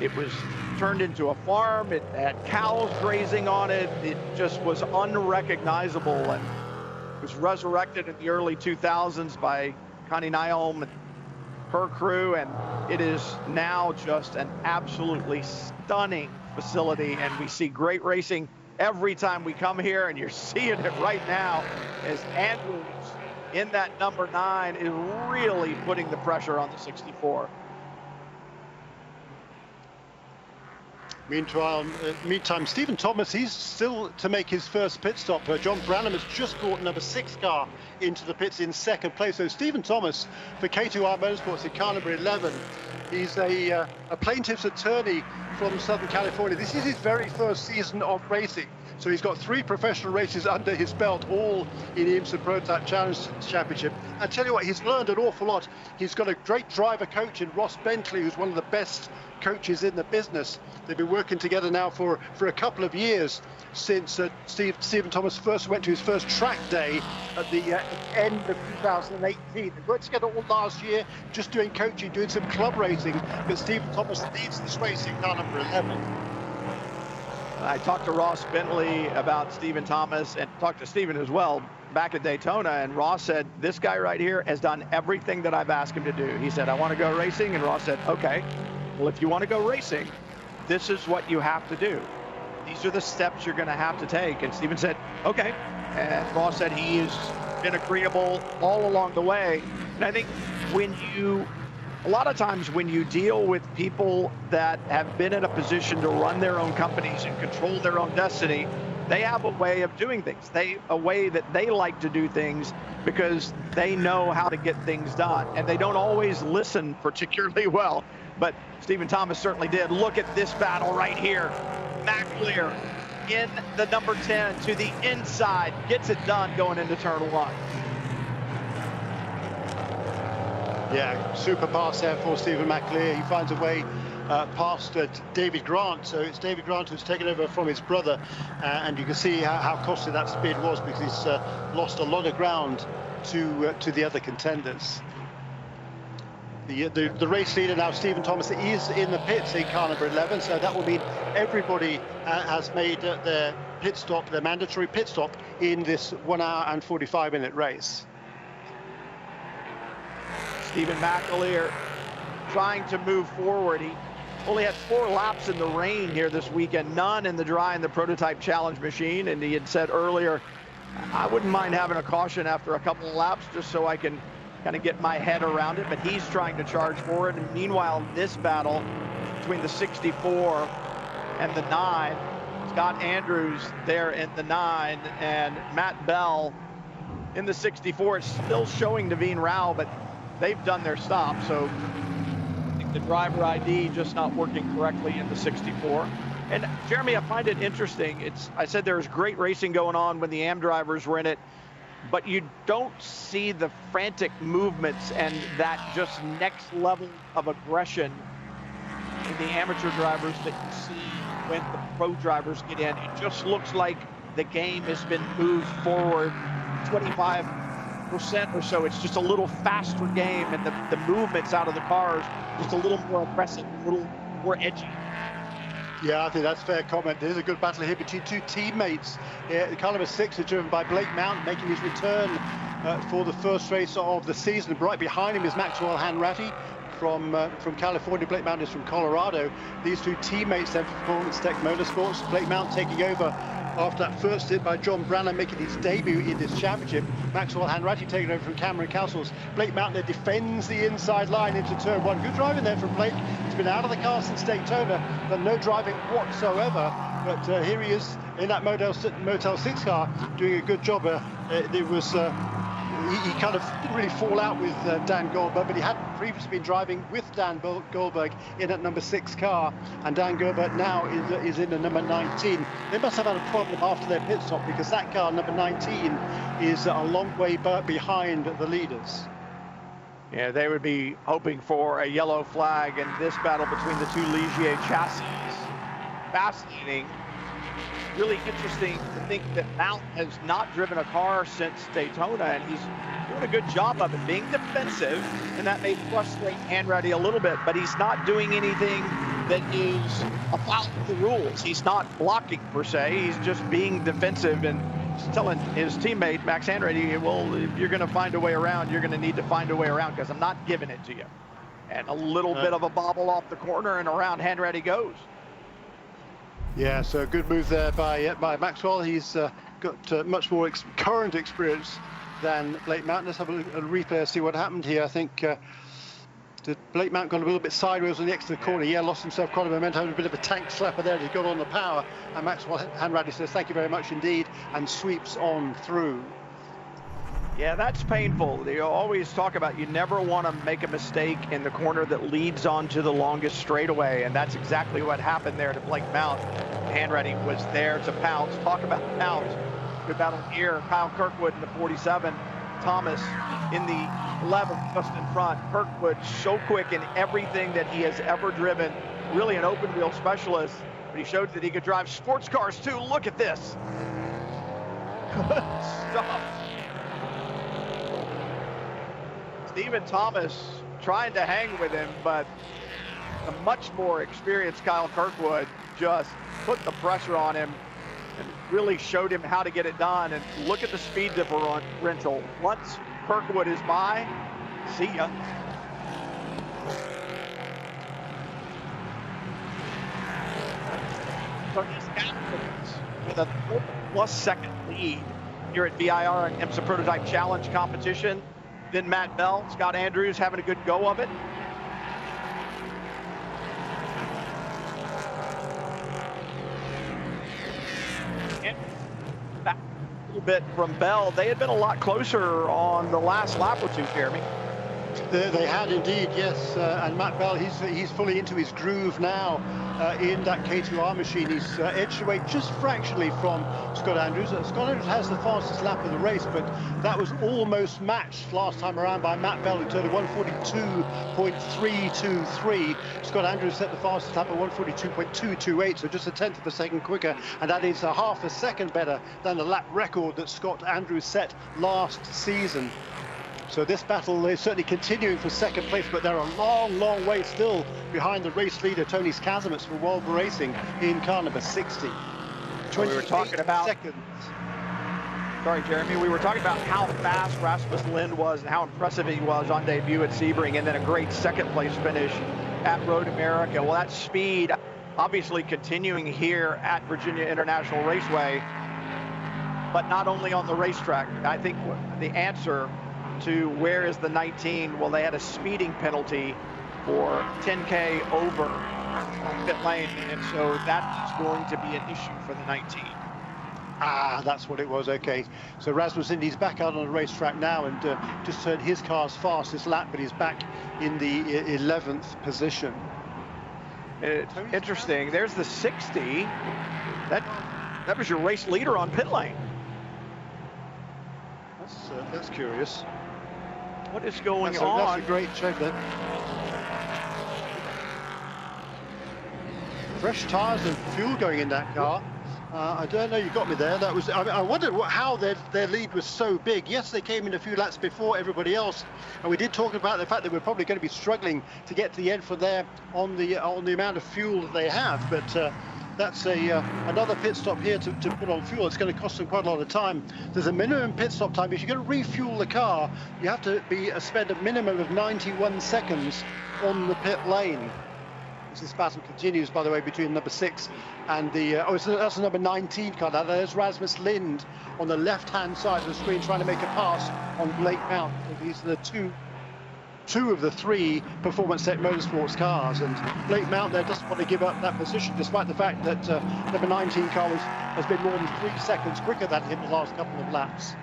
it was turned into a farm. It had cows grazing on it. It just was unrecognizable, and was resurrected in the early 2000s by Connie Nyholm and her crew, and it is now just an absolutely stunning facility, and we see great racing every time we come here, and you're seeing it right now as Andrews in that number 9 is really putting the pressure on the 64. Meantime, Stephen Thomas, he's still to make his first pit stop. John Branham has just brought number 6 car into the pits in second place. So Stephen Thomas for K2R Motorsports in car number 11. He's a plaintiff's attorney from Southern California. This is his very first season of racing. So he's got 3 professional races under his belt, all in the IMSA Prototype Challenge Championship. I tell you what, he's learned an awful lot. He's got a great driver coach in Ross Bentley, who's one of the best coaches in the business. They've been working together now for a couple of years, since Stephen Thomas first went to his first track day at the end of 2018. They worked together all last year, just doing coaching, doing some club racing, but Stephen Thomas leads this race in car number 11. I talked to Ross Bentley about Stephen Thomas, and talked to Stephen as well back at Daytona, and Ross said, this guy right here has done everything that I've asked him to do. He said, I want to go racing, and Ross said, okay, well, if you want to go racing, this is what you have to do. These are the steps you're going to have to take. And Stephen said, okay. And Ross said he has been agreeable all along the way. And I think a lot of times when you deal with people that have been in a position to run their own companies and control their own destiny, they have a way of doing things. A way that they like to do things, because they know how to get things done. And they don't always listen particularly well. But Stephen Thomas certainly did. Look at this battle right here. McAleer in the number 10 to the inside, gets it done going into turn 1. Yeah, super pass there for Stephen McAleer. He finds a way past David Grant. So it's David Grant who's taken over from his brother, and you can see how costly that speed was, because he's lost a lot of ground to the other contenders. The race leader now, Stephen Thomas, is in the pits in car number 11, so that will mean everybody has made their pit stop, their mandatory pit stop, in this 1 hour and 45-minute race. Stephen McAleer trying to move forward. He only had 4 laps in the rain here this weekend, none in the dry in the prototype challenge machine, and he had said earlier, I wouldn't mind having a caution after a couple of laps just so I can kind of get my head around it, but he's trying to charge forward. And meanwhile, this battle between the 64 and the 9, Scott Andrews there in the 9, and Matt Bell in the 64. It's still showing Naveen Rao, but they've done their stop, so I think the driver ID just not working correctly in the 64. And Jeremy, I find it interesting. I said there was great racing going on when the AM drivers were in it, but you don't see the frantic movements and that just next level of aggression in the amateur drivers that you see when the pro drivers get in. It just looks like the game has been moved forward 25% or so. It's just a little faster game, and the movements out of the cars just a little more aggressive, a little more edgy. Yeah, I think that's a fair comment. There's a good battle here between 2 teammates. Car number 6 is driven by Blake Mountain, making his return for the first race of the season. Right behind him is Maxwell Hanratty from California. Blake Mountain is from Colorado. These 2 teammates then for Performance Tech Motorsports. Blake Mountain taking over after that first hit by John Brannan, making his debut in this championship. Maxwell Hanratty taking over from Cameron Castles. Blake Mountain defends the inside line into turn 1. Good driving there from Blake. He's been out of the car since Daytona, done no driving whatsoever. But here he is in that Motel 6 car, doing a good job. There was he kind of didn't really fall out with Dan Goldberg, but he had previously been driving with Dan Goldberg in that number 6 car, and Dan Goldberg now is in the number 19. They must have had a problem after their pit stop, because that car, number 19, is a long way behind the leaders. Yeah, they would be hoping for a yellow flag in this battle between the 2 Ligier chassis. Fascinating. Really interesting to think that Mountain has not driven a car since Daytona, and he's doing a good job of it, being defensive, and that may frustrate Hanratty a little bit, but he's not doing anything that is a foul of the rules. He's not blocking per se, he's just being defensive, and he's telling his teammate, Max Hanratty, well, if you're gonna find a way around, you're gonna need to find a way around, because I'm not giving it to you. And a little bit of a bobble off the corner, and around Hanratty goes. Yeah, so a good move there by Maxwell. He's got much more current experience than Blake Mountain. Let's have a replay, see what happened here. I think Blake Mountain got a little bit sideways on the exit of the corner. Yeah, lost himself quite a momentum, a bit of a tank slapper there. He got on the power, and Maxwell Hanratty says thank you very much indeed, and sweeps on through. Yeah, that's painful. They always talk about you never want to make a mistake in the corner that leads onto the longest straightaway, and that's exactly what happened there to Blake Mountain. Hanratty was there to pounce. Talk about pounce. Good battle here. Kyle Kirkwood in the 47. Thomas in the 11, just in front. Kirkwood so quick in everything that he has ever driven. Really an open wheel specialist, but he showed that he could drive sports cars too. Look at this. Good stuff. Stephen Thomas trying to hang with him, but a much more experienced Kyle Kirkwood just put the pressure on him and really showed him how to get it done. And look at the speed differential. Once Kirkwood is by, see ya. So he's got with a 4+ second lead here at ViR and IMSA Prototype Challenge competition. Then Matt Bell, Scott Andrews having a good go of it. And back a little bit from Bell. They had been a lot closer on the last lap or two, Jeremy. They had indeed, yes. And Matt Bell, he's fully into his groove now in that K2R machine. He's edged away just fractionally from Scott Andrews. Scott Andrews has the fastest lap of the race, but that was almost matched last time around by Matt Bell, who turned a 142.323. Scott Andrews set the fastest lap at 142.228, so just a tenth of a second quicker, and that is a half a second better than the lap record that Scott Andrews set last season. So this battle is certainly continuing for second place, but they're a long, long way still behind the race leader, Tony Skazimets, for Volvo Racing in car number 60. We were talking about seconds. Sorry, Jeremy. We were talking about how fast Rasmus Lind was and how impressive he was on debut at Sebring, and then a great second place finish at Road America. Well, that speed obviously continuing here at Virginia International Raceway, but not only on the racetrack. I think the answer to where is the 19, well, they had a speeding penalty for 10K over pit lane, and so that's going to be an issue for the 19. Ah, that's what it was. Okay, so Rasmus Lind, he's back out on the racetrack now and just turned his car's fastest lap, but he's back in the 11th position. It's interesting. There's the 60. That was your race leader on pit lane. That's curious. What is going on? That's a great check there. Fresh tyres and fuel going in that car. I don't know, you got me there. That was. I wondered how their lead was so big. Yes, they came in a few laps before everybody else, and we did talk about the fact that we're probably going to be struggling to get to the end from there on the amount of fuel that they have. But that's another pit stop here to put on fuel. It's going to cost them quite a lot of time. There's a minimum pit stop time. If you're going to refuel the car, you have to spend a minimum of 91 seconds on the pit lane. As this battle continues, by the way, between number 6 and the that's the number 19 car. Now there's Rasmus Lind on the left-hand side of the screen trying to make a pass on Blake Mount. These are the two of the 3 Performance Tech Motorsports cars, and Blake Mount there doesn't want to give up that position, despite the fact that number 19 car has been more than 3 seconds quicker than him the last couple of laps.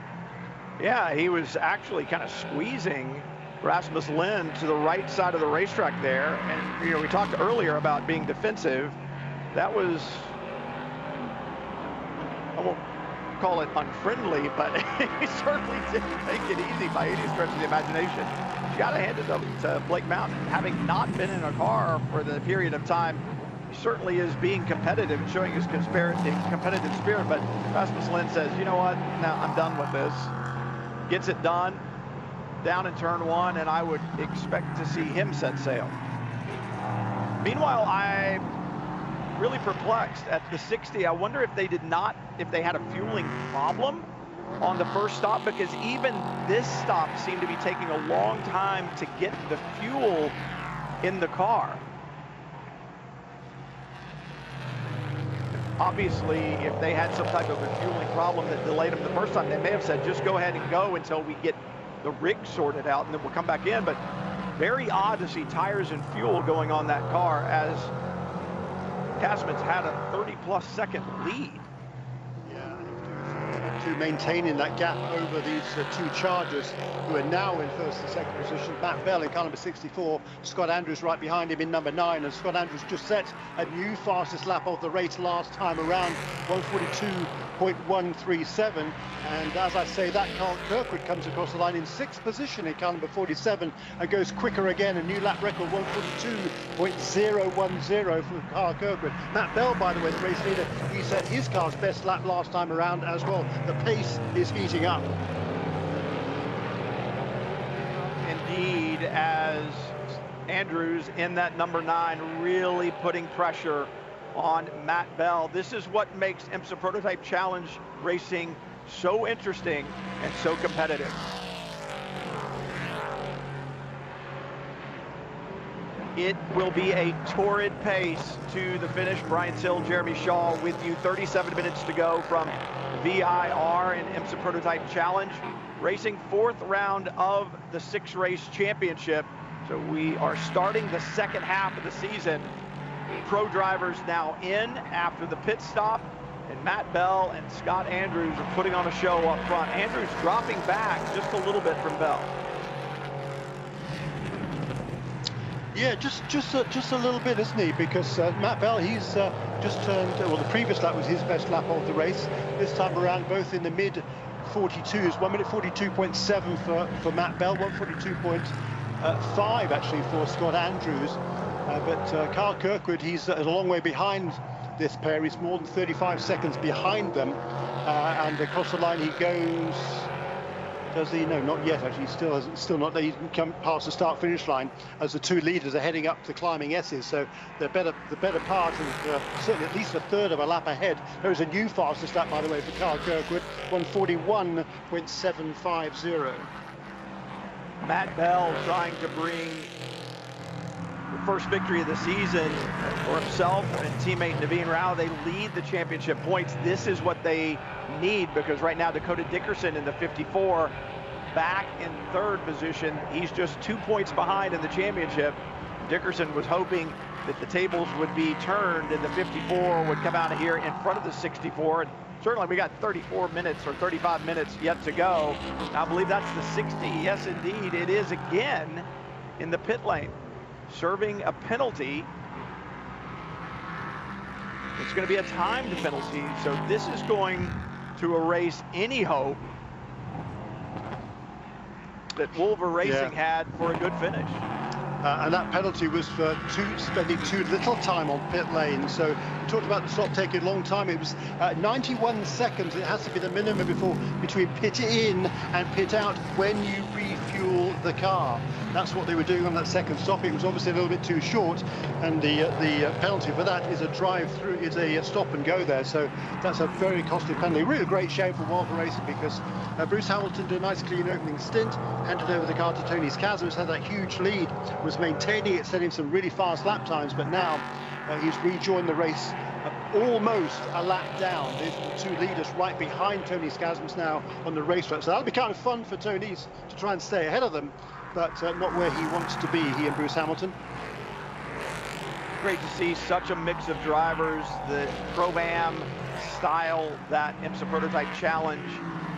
Yeah, he was actually kind of squeezing Rasmus Lind to the right side of the racetrack there, and we talked earlier about being defensive. That was, I won't call it unfriendly, but he certainly didn't make it easy by any stretch of the imagination. You got to hand it to Blake Mount, having not been in a car for the period of time. He certainly is being competitive and showing his competitive spirit, but Rasmus Lind says, you know what, now I'm done with this. Gets it done down in turn 1, and I would expect to see him set sail. Meanwhile, I'm really perplexed at the 60. I wonder if they had a fueling problem on the first stop, because even this stop seemed to be taking a long time to get the fuel in the car. Obviously, if they had some type of a fueling problem that delayed them the first time, they may have said, just go ahead and go until we get the rig sorted out, and then we'll come back in. But very odd to see tires and fuel going on that car, as Skazimets had a 30-plus second lead. To maintaining that gap over these 2 Chargers, who are now in first and second position. Matt Bell in car number 64, Scott Andrews right behind him in number 9, and Scott Andrews just set a new fastest lap of the race last time around, 142.137, and as I say, that Carl Kirkwood comes across the line in 6th position in car number 47 and goes quicker again, a new lap record, 142.010 for Carl Kirkwood. Matt Bell, by the way, the race leader, he set his car's best lap last time around as well. The pace is heating up. Indeed, as Andrews in that number 9 really putting pressure on Matt Bell. This is what makes IMSA Prototype Challenge racing so interesting and so competitive. It will be a torrid pace to the finish. Brian Till, Jeremy Shaw with you. 37 minutes to go from ViR and IMSA Prototype Challenge. Racing 4th round of the 6-race championship. So we are starting the second half of the season. Pro drivers now in after the pit stop, and Matt Bell and Scott Andrews are putting on a show up front. Andrews dropping back just a little bit from Bell. Yeah, just a little bit, isn't he? Because Matt Bell, he's just turned. Well, the previous lap was his best lap of the race. This time around, both in the mid 42s. 1:42.7 for Matt Bell, 1:42.5 actually for Scott Andrews. But Carl Kirkwood, he's a long way behind this pair. He's more than 35 seconds behind them, and across the line he goes. Does he? No, not yet. Actually, still not there. He can come past the start-finish line as the two leaders are heading up to climbing S's. So the better part, and certainly at least a third of a lap ahead. There is a new fastest lap, by the way, for Carl Kirkwood, 1:41.750. Matt Bell trying to bring the first victory of the season for himself and teammate Naveen Rao. They lead the championship points. This is what they need, because right now Dakota Dickerson in the 54 back in third position. He's just 2 points behind in the championship. Dickerson was hoping that the tables would be turned and the 54 would come out of here in front of the 64. And certainly we got 34 minutes or 35 minutes yet to go. I believe that's the 60. Yes, indeed, it is again in the pit lane, serving a penalty. It's going to be a timed penalty, so this is going to erase any hope that Wolver Racing had for a good finish. And that penalty was for spending too little time on pit lane. So we talked about the stop taking a long time. It was 91 seconds. It has to be the minimum between pit in and pit out when you refuel the car. That's what they were doing on that second stop. It was obviously a little bit too short, and the penalty for that is a drive-through, is a stop and go there. So that's a very costly penalty. Really great shame for Wolver Racing, because Bruce Hamilton did a nice clean opening stint, handed over the car to Tony Skaz, who's had that huge lead, was maintaining it, setting some really fast lap times, but now he's rejoined the race almost a lap down. These are the two leaders right behind Tony Skazmas now on the racetrack. So that'll be kind of fun for Tony's to try and stay ahead of them, but not where he wants to be, he and Bruce Hamilton. Great to see such a mix of drivers. The Pro-Am style that IMSA Prototype Challenge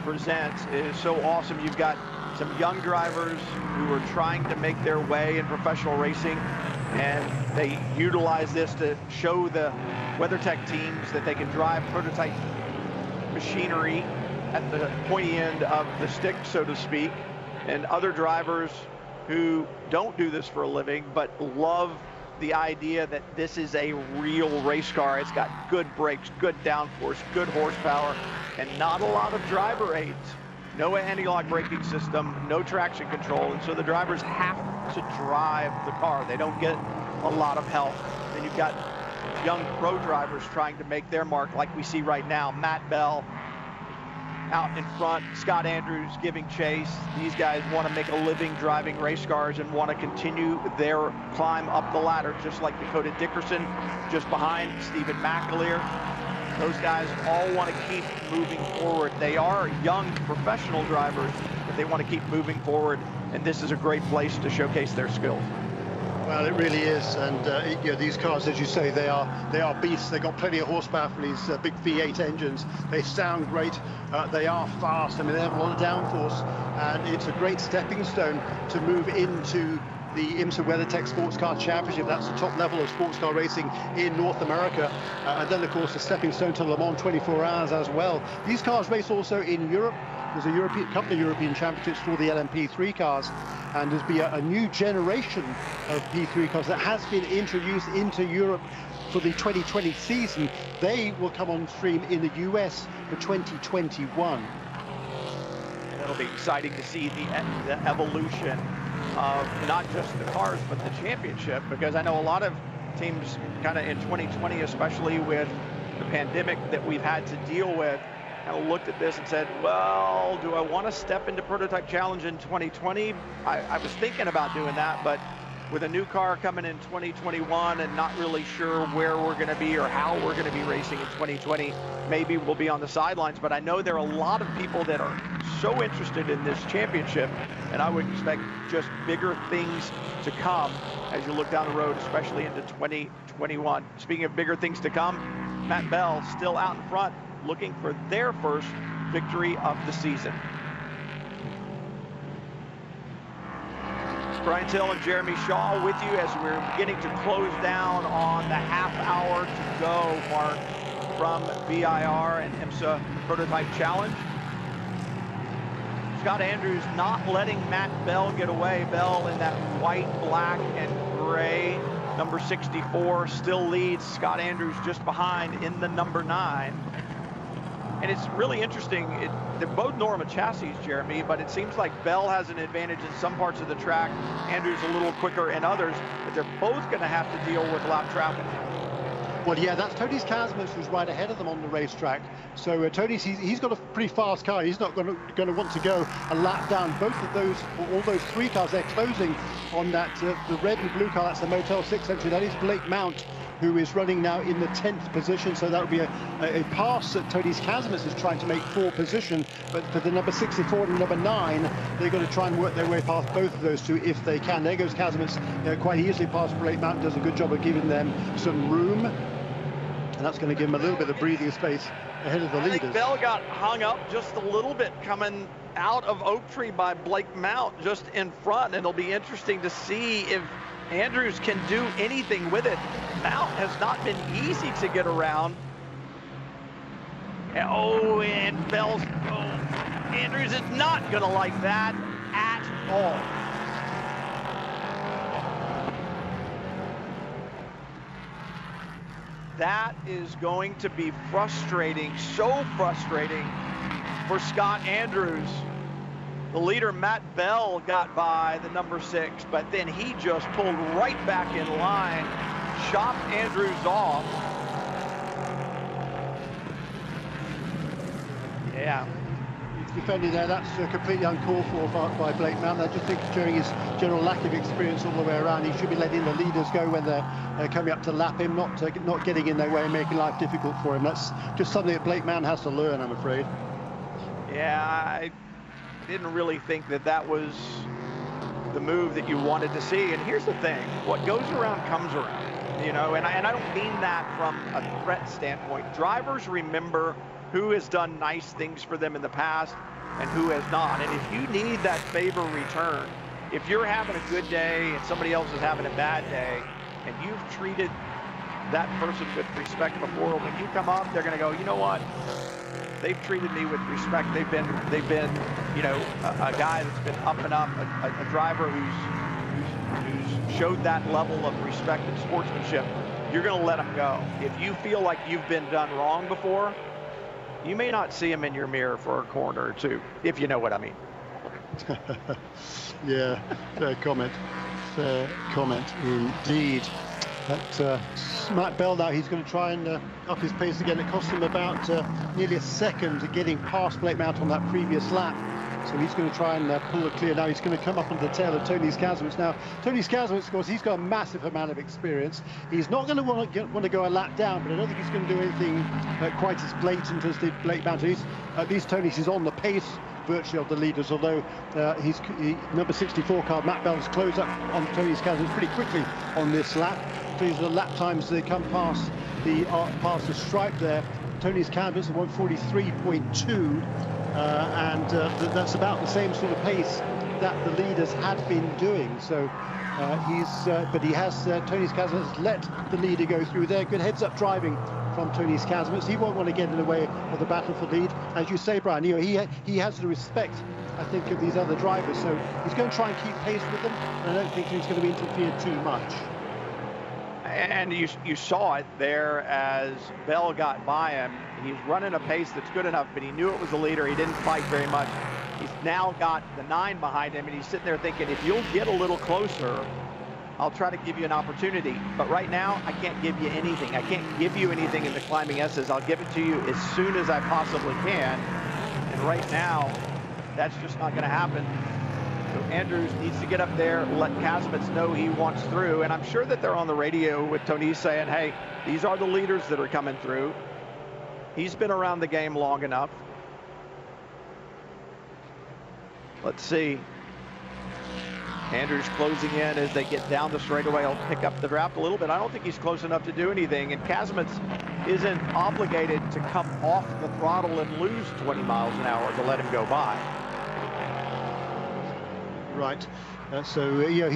presents is so awesome. You've got some young drivers who are trying to make their way in professional racing, and they utilize this to show the WeatherTech teams that they can drive prototype machinery at the pointy end of the stick, so to speak, and other drivers who don't do this for a living but love the idea that this is a real race car. It's got good brakes, good downforce, good horsepower, and not a lot of driver aids. No anti-lock braking system, no traction control, and so the drivers have to drive the car. They don't get a lot of help. Then you've got young pro drivers trying to make their mark, like we see right now. Matt Bell out in front, Scott Andrews giving chase. These guys want to make a living driving race cars and want to continue their climb up the ladder, just like Dakota Dickerson just behind Stephen McAleer. Those guys all want to keep moving forward. They are young professional drivers, but they want to keep moving forward, and this is a great place to showcase their skills. Well, it really is, and you know, these cars, as you say, they are beasts. They've got plenty of horsepower for these big V8 engines. They sound great. They are fast. I mean, they have a lot of downforce, and it's a great stepping stone to move into the IMSA WeatherTech Sports Car Championship. That's the top level of sports car racing in North America. And then, of course, the stepping stone to Le Mans 24 Hours as well. These cars race also in Europe. There's a couple of European championships for the LMP3 cars. And there's been a new generation of P3 cars that has been introduced into Europe for the 2020 season. They will come on stream in the US for 2021. It'll be exciting to see the evolution of not just the cars, but the championship, because I know a lot of teams kind of in 2020, especially with the pandemic that we've had to deal with, kind of looked at this and said, well, do I want to step into Prototype Challenge in 2020? I was thinking about doing that, but with a new car coming in 2021 and not really sure where we're going to be or how we're going to be racing in 2020, maybe we'll be on the sidelines. But I know there are a lot of people that are so interested in this championship, and I would expect just bigger things to come as you look down the road, especially into 2021. Speaking of bigger things to come, Matt Bell still out in front, looking for their first victory of the season. Brian Till and Jeremy Shaw with you as we're beginning to close down on the half hour to go mark from ViR and IMSA Prototype Challenge. Scott Andrews not letting Matt Bell get away. Bell in that white, black, and gray. Number 64 still leads. Scott Andrews just behind in the number 9. And it's really interesting. They're both Norma chassis, Jeremy, but it seems like Bell has an advantage in some parts of the track. Andrews a little quicker in others, but they're both going to have to deal with lap traffic. Well, yeah, that's Tony's Kazimierz who's right ahead of them on the racetrack. So Tony's, he's got a pretty fast car. He's not going to want to go a lap down. Both of those, all those 3 cars, they're closing on that, the red and blue car. That's the Motel 6 entry. That is Blake Mount, who is running now in the 10th position. So that would be a pass that Tony's Kazimierz is trying to make for position. But for the number 64 and number 9, they're going to try and work their way past both of those two if they can. There goes Kazimierz quite easily past Blake Mount. Does a good job of giving them some room. And that's going to give him a little bit of breathing space ahead of the leaders. I think Bell got hung up just a little bit coming out of Oak Tree by Blake Mount just in front. And it'll be interesting to see if Andrews can do anything with it. Mount has not been easy to get around. Oh, and Bell's, Andrews is not going to like that at all. That is going to be frustrating, so frustrating for Scott Andrews. The leader, Matt Bell, got by the number 6, but then he just pulled right back in line, chopped Andrews off. Yeah. Defending there, that's completely uncalled for by Blake Mount. I just think showing his general lack of experience all the way around. He should be letting the leaders go when they're coming up to lap him, not getting in their way and making life difficult for him. That's just something that Blake Mount has to learn, I'm afraid. Yeah, I didn't really think that was the move that you wanted to see. And here's the thing, what goes around comes around, you know, and I don't mean that from a threat standpoint. Drivers remember who has done nice things for them in the past and who has not. And if you need that favor return, if you're having a good day and somebody else is having a bad day and you've treated that person with respect before, when you come up, they're going to go, you know what? They've treated me with respect. They've been, you know, a guy that's been up and up, a driver who's showed that level of respect and sportsmanship. You're going to let them go. If you feel like you've been done wrong before, you may not see him in your mirror for a corner or two, if you know what I mean. Yeah, fair comment. Fair comment indeed. But Matt Bell now, he's going to try and up his pace again. It cost him about nearly a second getting past Blake Mount on that previous lap. So he's going to try and pull it clear now. He's going to come up on the tail of Tony's Kazimierz. Now, Tony's Kazimierz, of course, he's got a massive amount of experience. He's not going to want to go a lap down, but I don't think he's going to do anything quite as blatant as did Blake Mount. At least Tony's is on the pace virtually of the leaders, although number 64 car, Matt Bell's closed up on Tony's Kazimierz pretty quickly on this lap. These are the lap times they come past the stripe there. Tony's Kazimierz at 143.2. And that's about the same sort of pace that the leaders had been doing. So but he has Tony's Kazimierz let the leader go through there. Good heads-up driving from Tony's Kazimierz. He won't want to get in the way of the battle for lead, as you say, Brian. You know, he has the respect, I think, of these other drivers. So he's going to try and keep pace with them. And I don't think he's going to be interfered too much. And you saw it there as Bell got by him. He's running a pace that's good enough, but he knew it was the leader. He didn't fight very much. He's now got the 9 behind him, and he's sitting there thinking, if you'll get a little closer, I'll try to give you an opportunity. But right now, I can't give you anything. I can't give you anything in the climbing S's. I'll give it to you as soon as I possibly can. And right now, that's just not going to happen. So Andrews needs to get up there, let Kazimierz know he wants through. And I'm sure that they're on the radio with Tony saying, hey, these are the leaders that are coming through. He's been around the game long enough. Let's see. Andrews closing in as they get down the straightaway. He'll pick up the draft a little bit. I don't think he's close enough to do anything. And Kazimierz isn't obligated to come off the throttle and lose 20 miles an hour to let him go by. right. Yeah,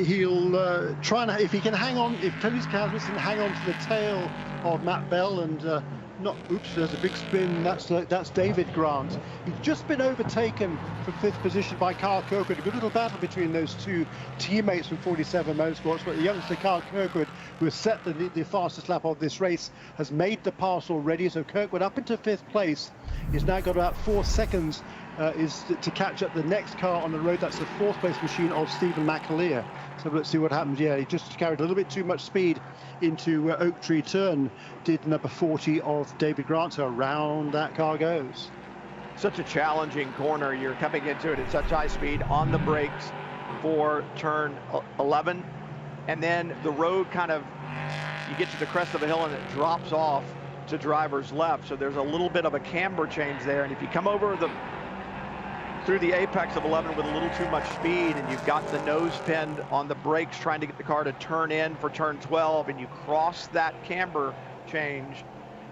he'll try and, if he can hang on, if Tony Kazmis can hang on to the tail of Matt Bell and there's a big spin. That's David Grant. He's just been overtaken from 5th position by Carl Kirkwood. A good little battle between those two teammates from 47 Motorsports, but the youngster Carl Kirkwood, who has set the fastest lap of this race, has made the pass already. So Kirkwood up into 5th place. He's now got about 4 seconds is to catch up the next car on the road. That's the 4th place machine of Stephen McAleer. So let's see what happens. Yeah, he just carried a little bit too much speed into Oak Tree Turn, did number 40 of David Grant. So around that car goes. Such a challenging corner. You're coming into it at such high speed on the brakes for turn 11. And then the road kind of, you get to the crest of a hill and it drops off to driver's left. So there's a little bit of a camber change there. And if you come over through the apex of 11 with a little too much speed and you've got the nose pinned on the brakes trying to get the car to turn in for turn 12 and you cross that camber change,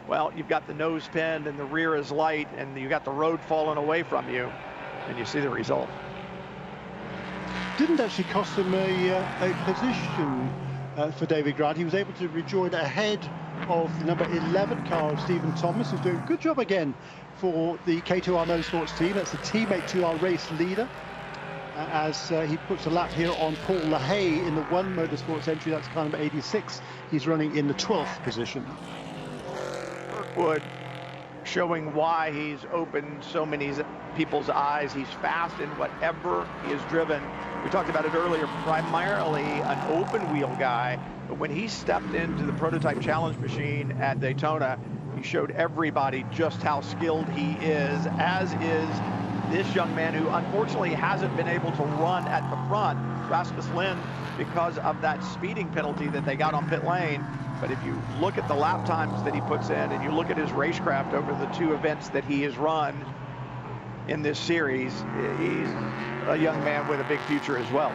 well, you've got the nose pinned and the rear is light and you got the road falling away from you, and you see the result. Didn't actually cost him a position for David Grant. He was able to rejoin ahead of the number 11 car of Stephen Thomas, who's doing a good job again for the K2R Motorsports team. That's the teammate 2R race leader, as he puts a lap here on Paul LaHaye in the One Motorsports entry. That's car number 86. He's running in the 12th position. Kirkwood showing why he's opened so many people's eyes. He's fast in whatever he is driven. We talked about it earlier, primarily an open wheel guy, but when he stepped into the prototype challenge machine at Daytona, he showed everybody just how skilled he is, as is this young man who unfortunately hasn't been able to run at the front, Rasmus Lind, because of that speeding penalty that they got on pit lane. But if you look at the lap times that he puts in and you look at his racecraft over the 2 events that he has run in this series, he's a young man with a big future as well.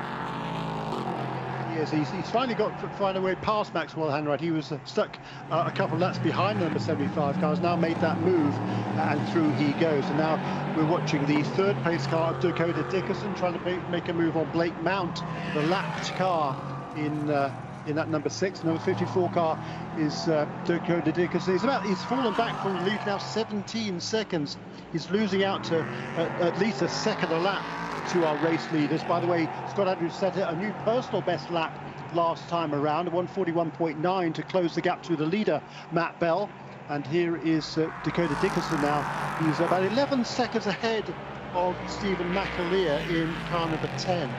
Yes, he's finally find a way past Maxwell Hanright. He was stuck a couple of laps behind the number 75 car. Has now made that move and through he goes. And now we're watching the 3rd place car of Dakota Dickerson trying to make a move on Blake Mount, the lapped car in that number 6. Number 54 car is Dakota Dickerson. He's fallen back from the lead now 17 seconds. He's losing out to at least a second a lap to our race leaders. By the way, Scott Andrews set a new personal best lap last time around, 141.9 to close the gap to the leader, Matt Bell. And here is Dakota Dickerson now. He's about 11 seconds ahead of Stephen McAleer in car number 10.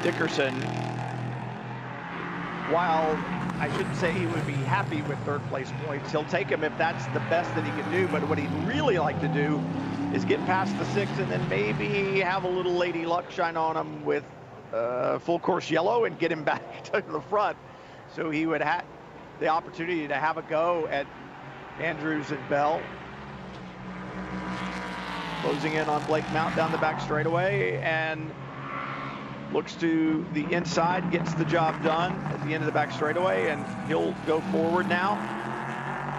Dickerson, while I shouldn't say he would be happy with 3rd place points, he'll take them if that's the best that he can do. But what he'd really like to do is get past the 6th and then maybe have a little lady luck shine on him with full course yellow and get him back to the front. So he would have the opportunity to have a go at Andrews and Bell. Closing in on Blake Mount down the back straightaway and looks to the inside, gets the job done at the end of the back straightaway, and he'll go forward now.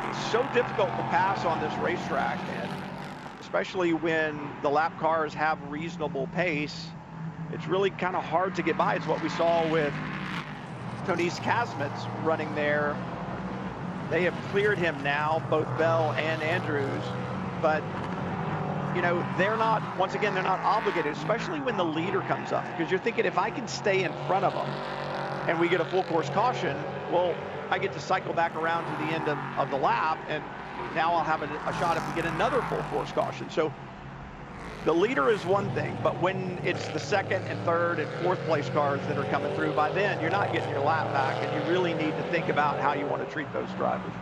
It's so difficult to pass on this racetrack, and especially when the lap cars have reasonable pace, it's really kind of hard to get by. It's what we saw with Tony Kazmis running there. They have cleared him now, both Bell and Andrews, but you know, they're not, once again, they're not obligated, especially when the leader comes up, because you're thinking, if I can stay in front of them and we get a full course caution, well, I get to cycle back around to the end of the lap, and now I'll have a shot if we get another full course caution. So the leader is one thing, but when it's the 2nd and 3rd and 4th place cars that are coming through, by then you're not getting your lap back, and you really need to think about how you want to treat those drivers.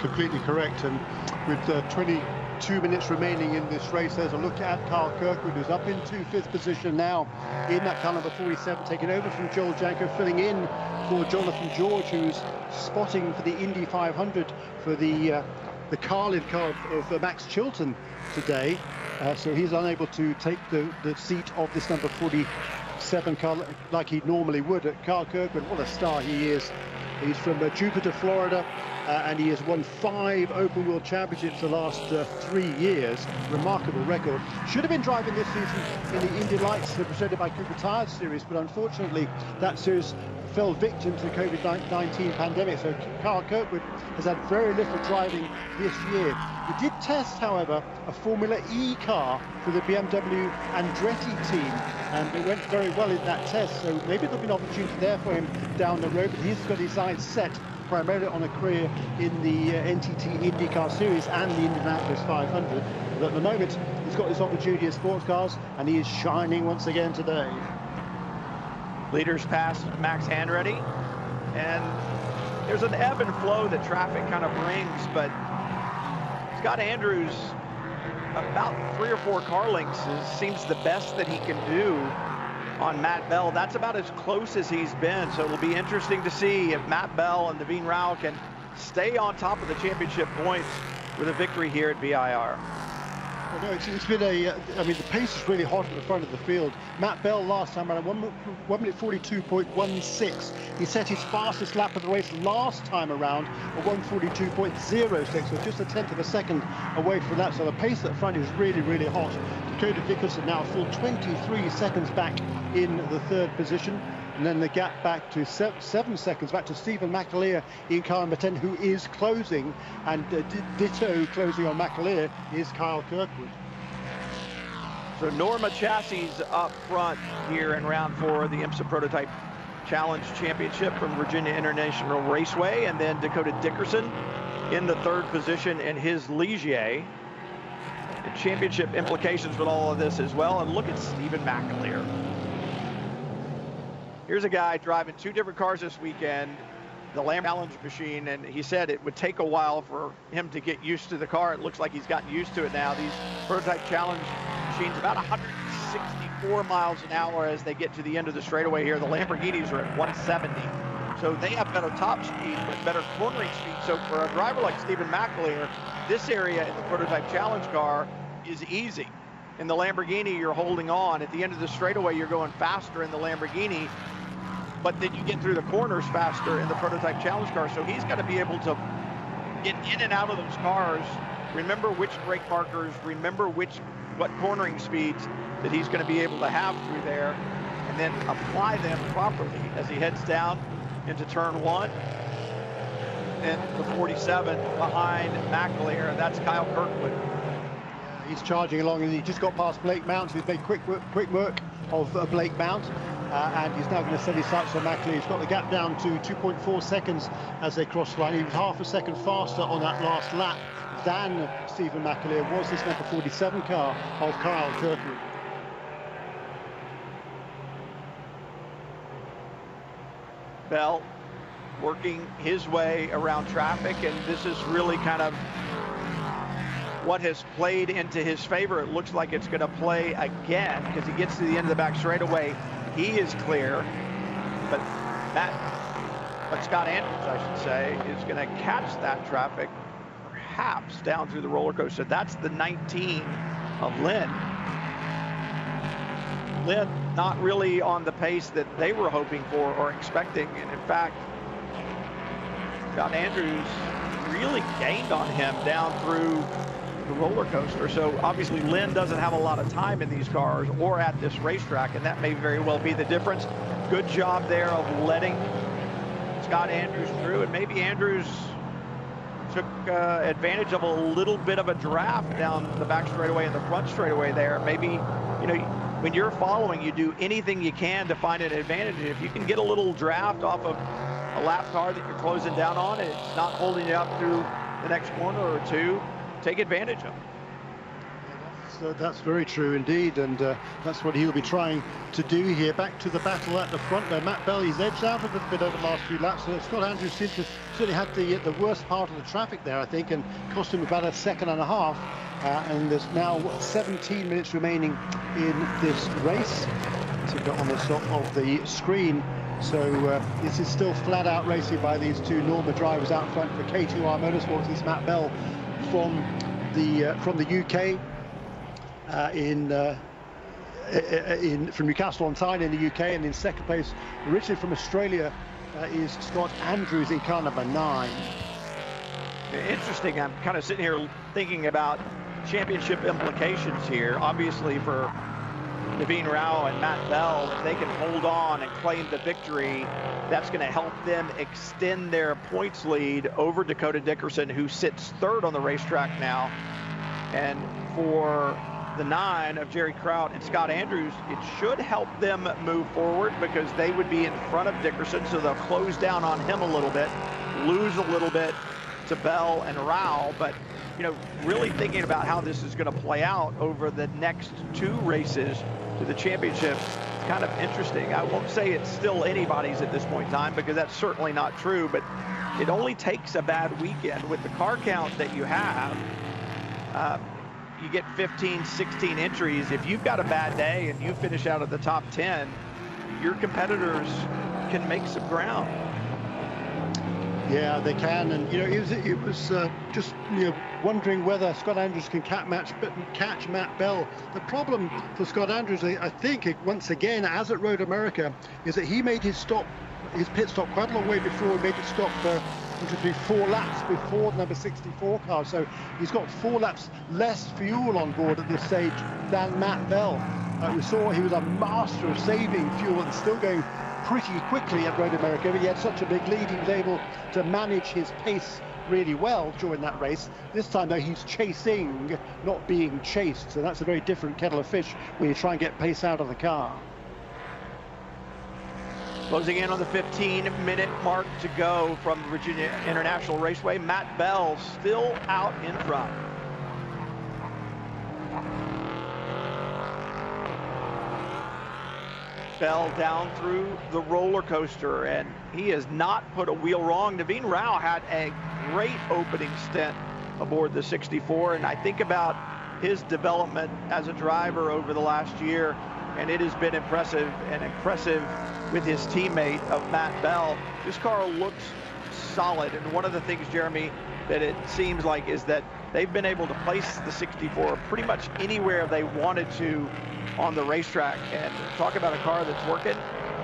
Completely correct. And with 22 minutes remaining in this race, there's a look at Carl Kirkwood, who's up into 5th position now in that car number 47, taking over from Joel Janko, filling in for Jonathan George, who's spotting for the Indy 500 for the Carlin car of Max Chilton today. So he's unable to take the seat of this number 47 car like he normally would. Carl Kirkwood, what a star he is. He's from Jupiter, Florida, and he has won 5 open wheel championships the last 3 years. Remarkable record. Should have been driving this season in the Indy Lights presented by Cooper Tires series, but unfortunately that series fell victim to the COVID-19 pandemic, so Kyle Kirkwood has had very little driving this year. He did test, however, a Formula E car for the BMW Andretti team, and it went very well in that test, so maybe there'll be an opportunity there for him down the road, but he's got his eyes set primarily on a career in the NTT IndyCar Series and the Indianapolis 500. But at the moment, he's got this opportunity in sports cars, and he is shining once again today. Leaders pass Max Handready, and there's an ebb and flow that traffic kind of brings, but Scott Andrews, about 3 or 4 car lengths seems the best that he can do on Matt Bell. That's about as close as he's been, so it'll be interesting to see if Matt Bell and Naveen Rao can stay on top of the championship points with a victory here at ViR. Well, no, it's been I mean, the pace is really hot at the front of the field. Matt Bell last time around, 1 minute 42.16. He set his fastest lap of the race last time around at 1:42.06, so just a tenth of a second away from that. So the pace at the front is really, really hot. Dakota Dickerson now a full 23 seconds back in the 3rd position. And then the gap back to 7 seconds back to Stephen McAleer in car number 10, who is closing, and ditto closing on McAleer is Kyle Kirkwood. So Norma Chassis up front here in round 4 of the IMSA Prototype Challenge Championship from Virginia International Raceway, and then Dakota Dickerson in the 3rd position in his Ligier. The championship implications with all of this as well, and look at Stephen McAleer. Here's a guy driving 2 different cars this weekend, the Lamb Challenge machine, and he said it would take a while for him to get used to the car. It looks like he's gotten used to it now. These Prototype Challenge machines, about 164 miles an hour as they get to the end of the straightaway here. The Lamborghinis are at 170. So they have better top speed, but better cornering speed. So for a driver like Stephen McAleer, this area in the Prototype Challenge car is easy. In the Lamborghini, you're holding on. At the end of the straightaway, you're going faster in the Lamborghini, but then you get through the corners faster in the Prototype Challenge car. So he's got to be able to get in and out of those cars, remember which brake markers, remember what cornering speeds that he's going to be able to have through there, and then apply them properly as he heads down into turn 1. And the 47 behind McAleer, and that's Kyle Kirkwood. He's charging along, and he just got past Blake Mount. He's made quick work of Blake Mount, and he's now going to set his sights on McAleer. He's got the gap down to 2.4 seconds as they cross the line. He was half a second faster on that last lap than Stephen McAleer was this number 47 car of Kyle Kirkwood. Bell working his way around traffic, and this is really kind of what has played into his favor. It looks like it's going to play again because he gets to the end of the back straightaway. He is clear, but Scott Andrews, I should say, is going to catch that traffic perhaps down through the roller coaster. That's the 19 of Lynn. Lynn not really on the pace that they were hoping for or expecting, and in fact, Scott Andrews really gained on him down through the roller coaster. So obviously Lynn doesn't have a lot of time in these cars or at this racetrack, and that may very well be the difference. Good job there of letting Scott Andrews through, and maybe Andrews took advantage of a little bit of a draft down the back straightaway and the front straightaway there. Maybe, you know, when you're following, you do anything you can to find an advantage. If you can get a little draft off of a lap car that you're closing down on, and it's not holding you up through the next corner or two, take advantage of it. So that's very true indeed, and that's what he'll be trying to do here. Back to the battle at the front there. Matt Bell, he's edged out a little bit over the last few laps. So Scott Andrews seems to certainly had the worst part of the traffic there, I think, and cost him about a second and a half. And there's now 17 minutes remaining in this race. To go on the top of the screen. So this is still flat out racing by these two Norma drivers out front for K2R Motorsports. This is Matt Bell from the UK. From Newcastle on Tyne in the UK, and in second place, originally from Australia, is Scott Andrews in car number 9. Interesting. I'm kind of sitting here thinking about championship implications here. Obviously for Naveen Rao and Matt Bell, if they can hold on and claim the victory, that's going to help them extend their points lead over Dakota Dickerson, who sits 3rd on the racetrack now. And for the 9 of Jerry Kraut and Scott Andrews, it should help them move forward because they would be in front of Dickerson, so they'll close down on him a little bit, lose a little bit to Bell and Rao. But, you know, really thinking about how this is going to play out over the next 2 races to the championship, it's kind of interesting. I won't say it's still anybody's at this point in time because that's certainly not true, but it only takes a bad weekend with the car count that you have. You get 15, 16 entries. If you've got a bad day and you finish out of the top 10, your competitors can make some ground. Yeah, they can, and you know, it was just, you know, wondering whether Scott Andrews can catch Matt Bell. The problem for Scott Andrews, I think, once again, as at Road America, is that he made his pit stop quite a long way before he made it stop. Which would be 4 laps before the number 64 car. So he's got 4 laps less fuel on board at this stage than Matt Bell. We saw he was a master of saving fuel and still going pretty quickly at Road America, but he had such a big lead, he was able to manage his pace really well during that race. This time, though, he's chasing, not being chased. So that's a very different kettle of fish when you try and get pace out of the car. Closing in on the 15-minute mark to go from Virginia International Raceway. Matt Bell still out in front. Bell down through the roller coaster, and he has not put a wheel wrong. Naveen Rao had a great opening stint aboard the 64, and I think about his development as a driver over the last year, and it has been impressive, and impressive with his teammate of Matt Bell. This car looks solid, and one of the things, Jeremy, that it seems like is that they've been able to place the 64 pretty much anywhere they wanted to on the racetrack. And talk about a car that's working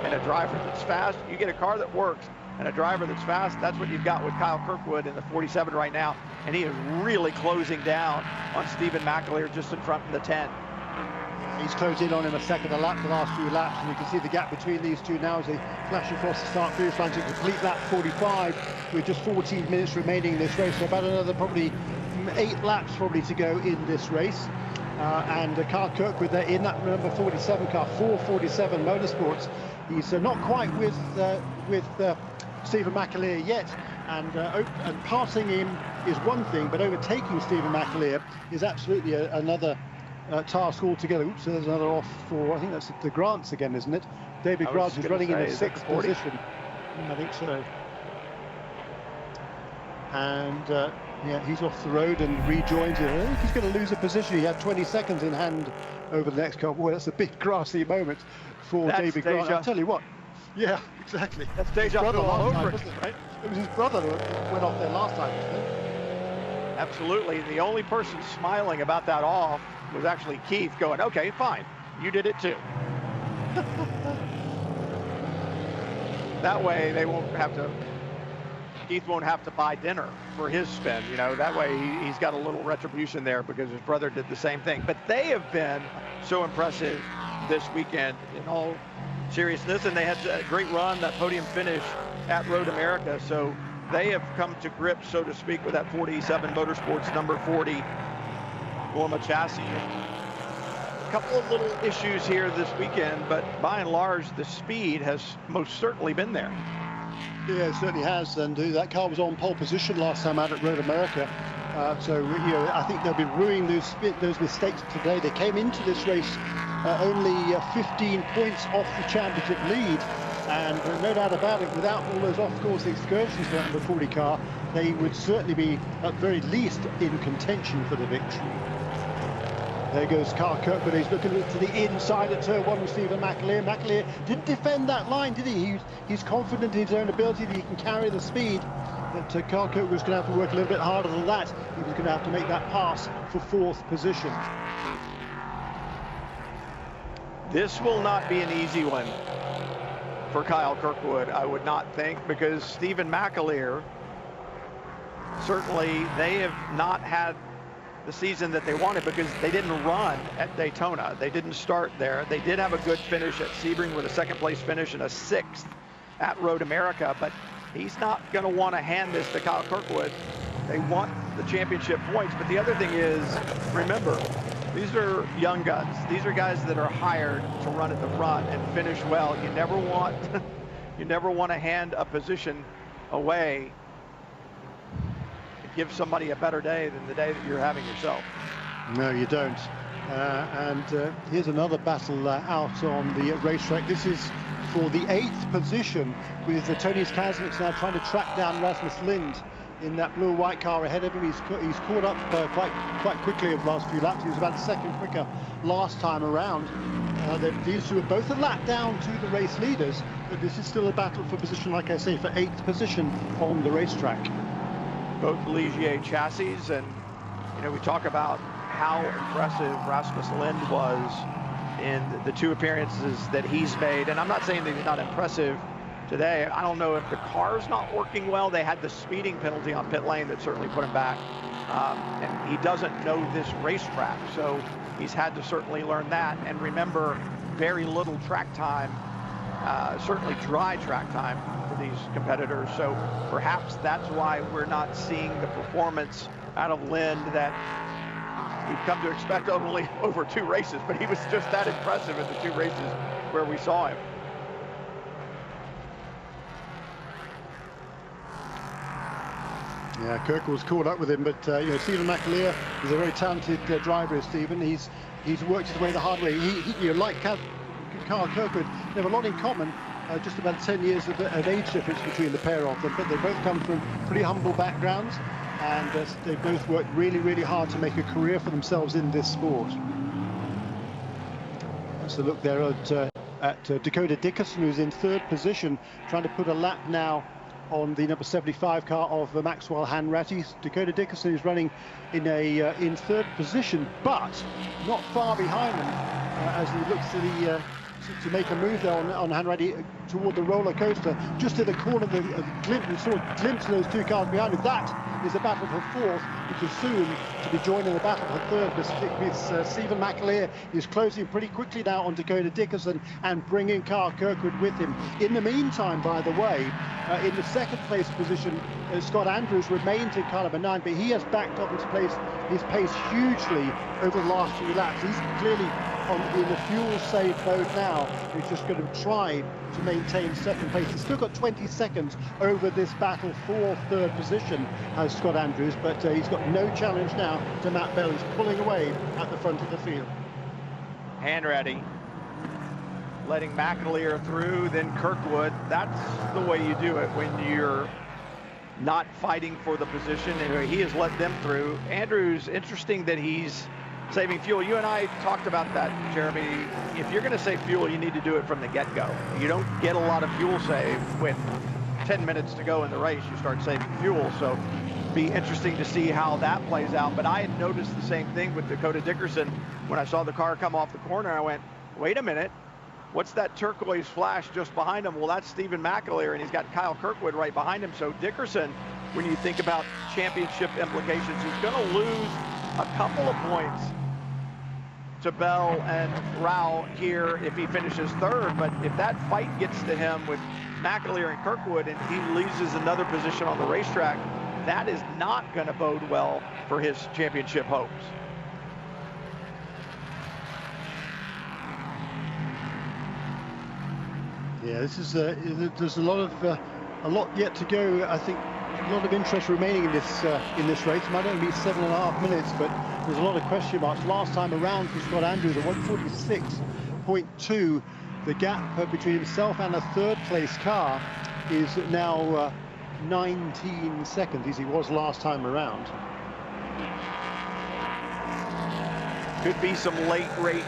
and a driver that's fast. You get a car that works and a driver that's fast. That's what you've got with Kyle Kirkwood in the 47 right now, and he is really closing down on Stephen McAleer just in front of the 10. He's closed in on him a second a lap, the last few laps, and you can see the gap between these two now as they flash across the start finish line to complete lap 45 with just 14 minutes remaining in this race. So about another probably 8 laps probably to go in this race. And Carl Kirkwood there in that number 47 car, 447 Motorsports. He's not quite with Stephen McAleer yet, and passing him is one thing, but overtaking Stephen McAleer is absolutely another task altogether. Oops, there's another off for, I think that's the Grants again, isn't it? David Grant is running in the 6th position. I think so. And yeah, he's off the road and rejoins it. I think he's going to lose a position. He had 20 seconds in hand over the next car. Boy, that's a big grassy moment for David Grant. I'll tell you what. Yeah, exactly. That's deja vu all over it. Right? It was his brother who went off there last time, wasn't it? Absolutely. The only person smiling about that off was actually Keith, going, okay, fine, you did it too. That way they won't have to, Keith won't have to buy dinner for his spin, you know, that way he's got a little retribution there because his brother did the same thing. But they have been so impressive this weekend in all seriousness, and they had a great run, that podium finish at Road America. So they have come to grips, so to speak, with that 47 Motorsports number 40 Norma chassis. A couple of little issues here this weekend, but by and large, the speed has most certainly been there. Yeah, it certainly has, and that car was on pole position last time out at Road America. So, you know, I think they'll be ruining those mistakes today. They came into this race only 15 points off the championship lead, and no doubt about it, without all those off-course excursions for that number 40 car, they would certainly be, at very least, in contention for the victory. There goes Carl Kirkwood. He's looking to the inside at turn 1 with Stephen McAleer. McAleer didn't defend that line, did he? He's confident in his own ability that he can carry the speed. But Carl Kirkwood was going to have to work a little bit harder than that. He was going to have to make that pass for 4th position. This will not be an easy one. for Kyle Kirkwood, I would not think, because Stephen McAleer, certainly they have not had the season that they wanted because they didn't run at Daytona. They didn't start there. They did have a good finish at Sebring with a second place finish and a 6th at Road America, but he's not going to want to hand this to Kyle Kirkwood. They want the championship points. But the other thing is, remember, these are young guns. These are guys that are hired to run at the front and finish well. You never want to hand a position away and give somebody a better day than the day that you're having yourself. No, you don't. Here's another battle out on the racetrack. This is for the 8th position, with Tony Kazniks now trying to track down Rasmus Lind in that blue and white car ahead of him. He's caught up quite quickly over the last few laps. He was about a second quicker last time around. These two are both a lap down to the race leaders, but this is still a battle for position, like I say, for 8th position on the racetrack. Both Ligier chassis, and we talk about how impressive Rasmus Lind was in the 2 appearances that he's made, and I'm not saying that he's not impressive today. I don't know if the car's not working well. They had the speeding penalty on pit lane that certainly put him back, and he doesn't know this racetrack, so he's had to certainly learn that. And remember, very little track time, certainly dry track time for these competitors, so perhaps that's why we're not seeing the performance out of Lind that we've come to expect only over 2 races, but he was just that impressive in the 2 races where we saw him. Yeah, Kirk was caught up with him, but Stephen McAleer is a very talented driver. Stephen, he's worked his way the hard way. He like Kyle Kirkwood, they have a lot in common. Just about 10 years of age difference between the pair of them, but they both come from pretty humble backgrounds, and they both worked really, really hard to make a career for themselves in this sport. That's a look there at Dakota Dickerson, who's in 3rd position, trying to put a lap now on the number 75 car of Maxwell Hanratty. Dakota Dickerson is running in 3rd position, but not far behind him as he looks to make a move there on Hanratty toward the roller coaster. Just in the corner of the glimpse, we saw a glimpse of those 2 cars behind him. That is a battle for 4th, which is soon to be joining the battle for 3rd. With Stephen McAleer is closing pretty quickly now on Dakota Dickerson and bringing Kyle Kirkwood with him. In the meantime, by the way, in the 2nd place position, Scott Andrews remains in car number 9, but he has backed up his pace hugely over the last few laps. He's clearly in the fuel save mode now. He's just going to try to maintain 2nd place. He's still got 20 seconds over this battle for 3rd position, has Scott Andrews, but he's got no challenge now to Matt Bell. He's pulling away at the front of the field. Hanratty letting McAleer through, then Kirkwood. That's the way you do it when you're not fighting for the position, and he has let them through. Andrews, interesting that he's saving fuel. You and I talked about that, Jeremy. If you're going to save fuel, you need to do it from the get-go. You don't get a lot of fuel save with 10 minutes to go in the race. You start saving fuel, so be interesting to see how that plays out. But I had noticed the same thing with Dakota Dickerson when I saw the car come off the corner. I went, wait a minute, what's that turquoise flash just behind him? Well, that's Stephen McAleer, and he's got Kyle Kirkwood right behind him. So Dickerson, when you think about championship implications, he's going to lose a couple of points to Bell and Rao here if he finishes 3rd, but if that fight gets to him with McAleer and Kirkwood and he loses another position on the racetrack, that is not going to bode well for his championship hopes. Yeah, this is there's a lot yet to go. I think a lot of interest remaining in this race. It might only be 7.5 minutes, but there's a lot of question marks. Last time around for Scott Andrews at 146.2. The gap between himself and a 3rd place car is now 19 seconds, as he was last time around. Could be some late race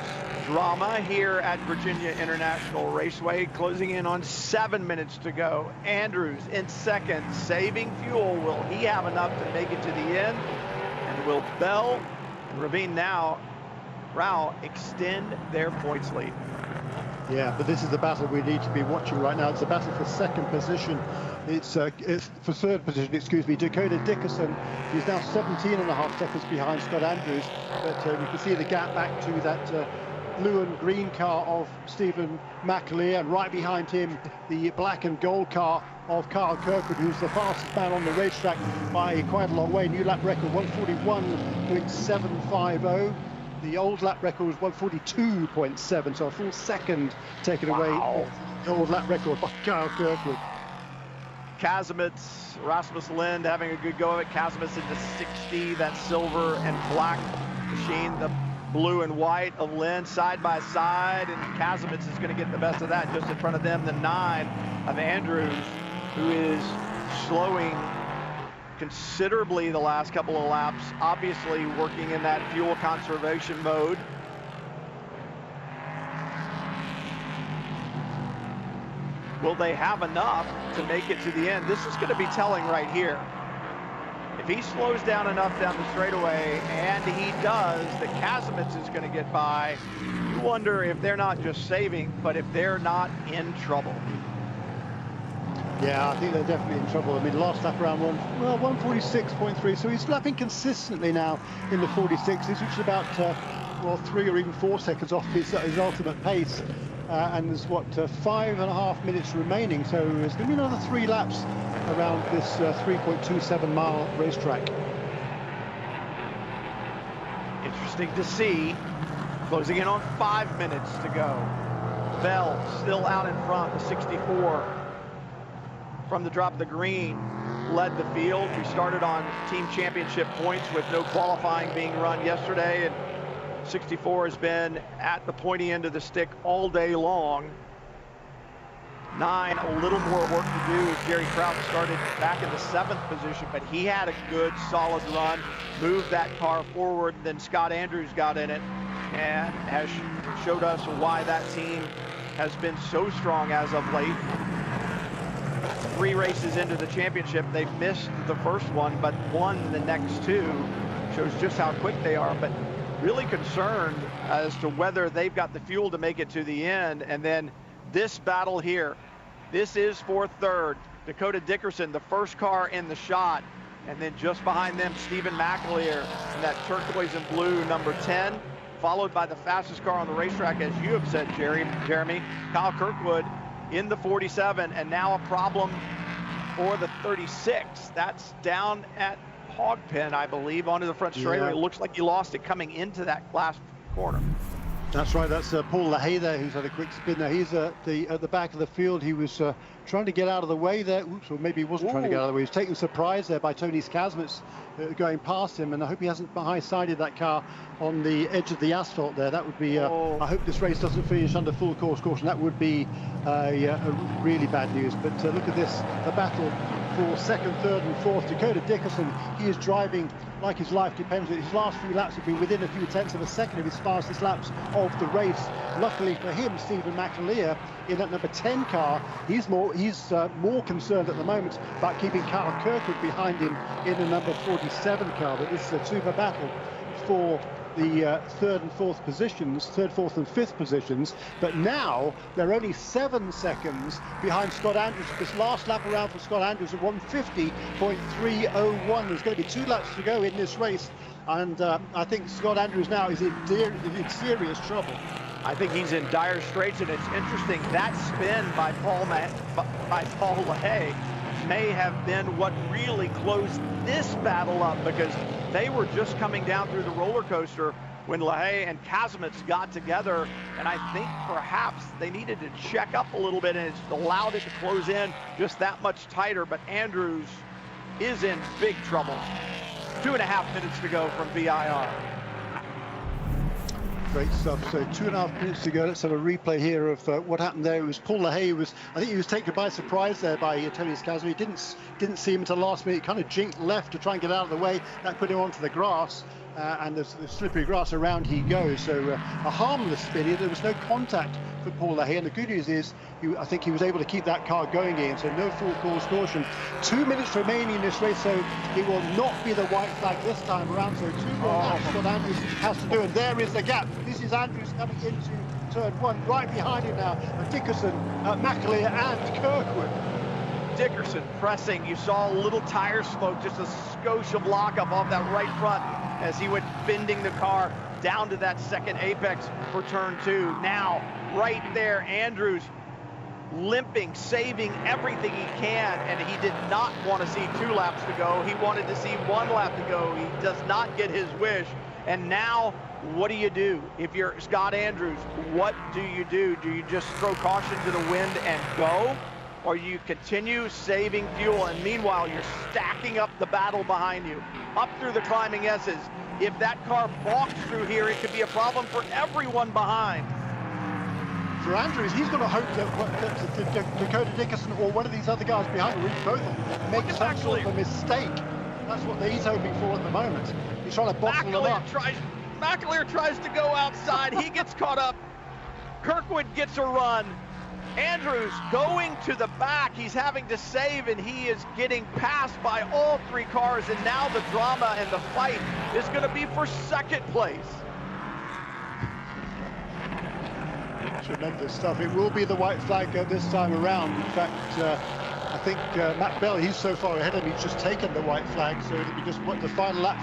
drama here at Virginia International Raceway. Closing in on 7 minutes to go. Andrews in 2nd, saving fuel. Will he have enough to make it to the end? And will Bell and Ravine now, Rao, extend their points lead? Yeah, but this is the battle we need to be watching right now. It's a battle for second position. It's for third position, excuse me. Dakota Dickerson, he's now 17.5 seconds behind Scott Andrews, but you can see the gap back to that blue and green car of Stephen McAleer, and right behind him the black and gold car of Carl Kirkwood, who's the fastest man on the racetrack by quite a long way. New lap record 141.750. The old lap record was 142.7, so a full second taken away off the old lap record by Carl Kirkwood. Kasemitz, Rasmus Lind having a good go of it. Kasemitz into 60, that silver and black machine, the blue and white of Lind side by side, and Kasemitz is going to get the best of that. Just in front of them, the 9 of Andrews, who is slowing considerably the last couple of laps, obviously working in that fuel conservation mode. Will they have enough to make it to the end? This is going to be telling right here. If he slows down enough down the straightaway, and he does, the Kasemitz is going to get by. You wonder if they're not just saving, but if they're not in trouble. Yeah, I think they're definitely in trouble. I mean, last lap around 146.3, so he's lapping consistently now in the 46s, which is about 3 or even 4 seconds off his ultimate pace. And there's 5.5 minutes remaining, so there's going to be another 3 laps around this 3.27 mile racetrack. Interesting to see. Closing in on 5 minutes to go. Bell still out in front, the 64. From the drop of the green, led the field. We started on team championship points with no qualifying being run yesterday, and 64 has been at the pointy end of the stick all day long. 9, a little more work to do as Jerry Kraut started back in the 7th position, but he had a good, solid run, moved that car forward, then Scott Andrews got in it and has showed us why that team has been so strong as of late. 3 races into the championship, they've missed the first one, but won the next 2. Shows just how quick they are, but really concerned as to whether they've got the fuel to make it to the end. And then this battle here, this is for third. Dakota Dickerson, the first car in the shot, and then just behind them, Stephen McAleer in that turquoise and blue number 10, followed by the fastest car on the racetrack, as you have said, Jeremy, Kyle Kirkwood in the 47, and now a problem for the 36. That's down at Hogpen, I believe, onto the front straightaway. It looks like he lost it coming into that last corner. That's right. That's Paul LaHaye there, who's had a quick spin there. He's at the back of the field. He was trying to get out of the way there. Oops, or maybe he wasn't trying to get out of the way. He was taken surprise there by Tony Kasemitz going past him, and I hope he hasn't high-sided that car on the edge of the asphalt there. That would be, I hope this race doesn't finish under full course caution. That would be a really bad news. But look at this, the battle for second, third and fourth. Dakota Dickerson, he is driving like his life depends on it. His last few laps have been within a few tenths of a second of his fastest laps of the race. Luckily for him, Stephen McAleer in that number 10 car, he's more concerned at the moment about keeping Carl Kirkwood behind him in the number 47 car. But this is a super battle for the third, fourth, and fifth positions, but now they're only 7 seconds behind Scott Andrews. This last lap around for Scott Andrews at 150.301. There's going to be 2 laps to go in this race, and I think Scott Andrews now is in serious trouble. I think he's in dire straits, and it's interesting that spin by Paul LaHaye may have been what really closed this battle up, because they were just coming down through the roller coaster when LaHaye and Kasemitz got together, and I think perhaps they needed to check up a little bit, and it's allowed it to close in just that much tighter. But Andrews is in big trouble. 2.5 minutes to go from ViR. Great stuff. So 2.5 minutes to go. Let's have a replay here of what happened there. It was Paul LaHaye. I think he was taken by surprise there by Tony Kasemitz. He didn't see him until the last minute. Kind of jinked left to try and get out of the way. That put him onto the grass, and the slippery grass around he goes. So a harmless spin. There was no contact for Paul LaHaye, and the good news is I think he was able to keep that car going in, so no full course caution. 2 minutes remaining in this race, so it will not be the white flag this time around. So 2 more laps what Andrews has to do, and there is the gap. This is Andrews coming into turn one. Right behind him now, Dickerson, McAleer and Kirkwood. Dickerson pressing. You saw a little tire smoke, just a skosh of lockup off that right front as he went bending the car down to that second apex for turn two. Now, right there, Andrews limping, saving everything he can, and he did not want to see 2 laps to go. He wanted to see 1 lap to go. He does not get his wish. And now, what do you do? If you're Scott Andrews, what do you do? Do you just throw caution to the wind and go? Or you continue saving fuel, and meanwhile, you're stacking up the battle behind you, up through the climbing S's. If that car balks through here, it could be a problem for everyone behind. For Andrews, he's got to hope that Dakota Dickerson or one of these other guys behind him, both of them, make some sort of a mistake. That's what he's hoping for at the moment. He's trying to bottle them up. McAleer tries to go outside. He gets caught up. Kirkwood gets a run. Andrews going to the back. He's having to save, and he is getting passed by all 3 cars. And now the drama and the fight is going to be for second place. Tremendous stuff. It will be the white flag this time around. In fact, I think Matt Bell, he's so far ahead of him, he's just taken the white flag, so it'll be just the final lap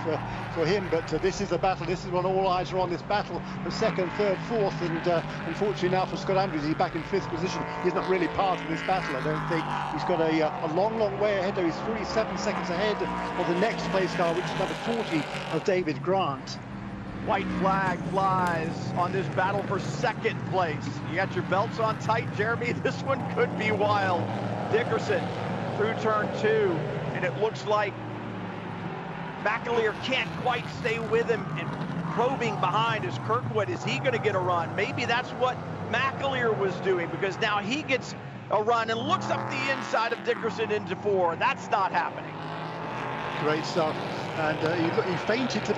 for him. But this is a battle. This is when all eyes are on this battle for second, third, fourth, and unfortunately now for Scott Andrews, he's back in 5th position. He's not really part of this battle, I don't think. He's got a long, long way ahead. He's 47 seconds ahead of the next place car, which is number 40 of David Grant. White flag flies on this battle for second place. You got your belts on tight, Jeremy. This one could be wild. Dickerson through turn 2, and it looks like McAleer can't quite stay with him, and probing behind is Kirkwood. Is he going to get a run? Maybe that's what McAleer was doing, because now he gets a run and looks up the inside of Dickerson into 4. That's not happening. Great stuff. And he feinted to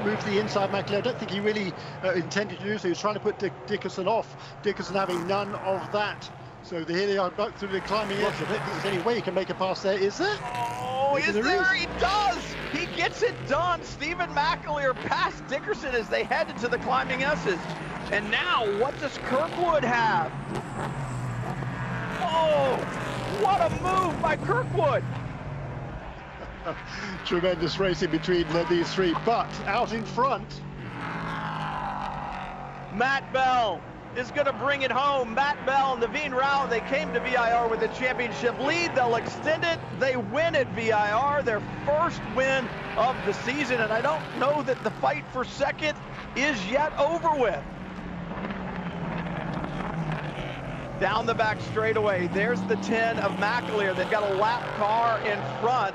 move to the inside, McAleer. I don't think he really intended to do so. He was trying to put Dickerson off. Dickerson having none of that. So here they are back through the climbing edge. I don't think there's any way he can make a pass there, is there? Oh, is there? He does! He gets it done. Stephen McAleer passed Dickerson as they head into the climbing S's. And now, what does Kirkwood have? Oh, what a move by Kirkwood! Tremendous racing between these 3, but out in front, Matt Bell is going to bring it home. Matt Bell and Naveen Rao, they came to VIR with a championship lead. They'll extend it. They win at VIR, their first win of the season, and I don't know that the fight for second is yet over with. Down the back straightaway, there's the 10 of McAleer. They've got a lap car in front.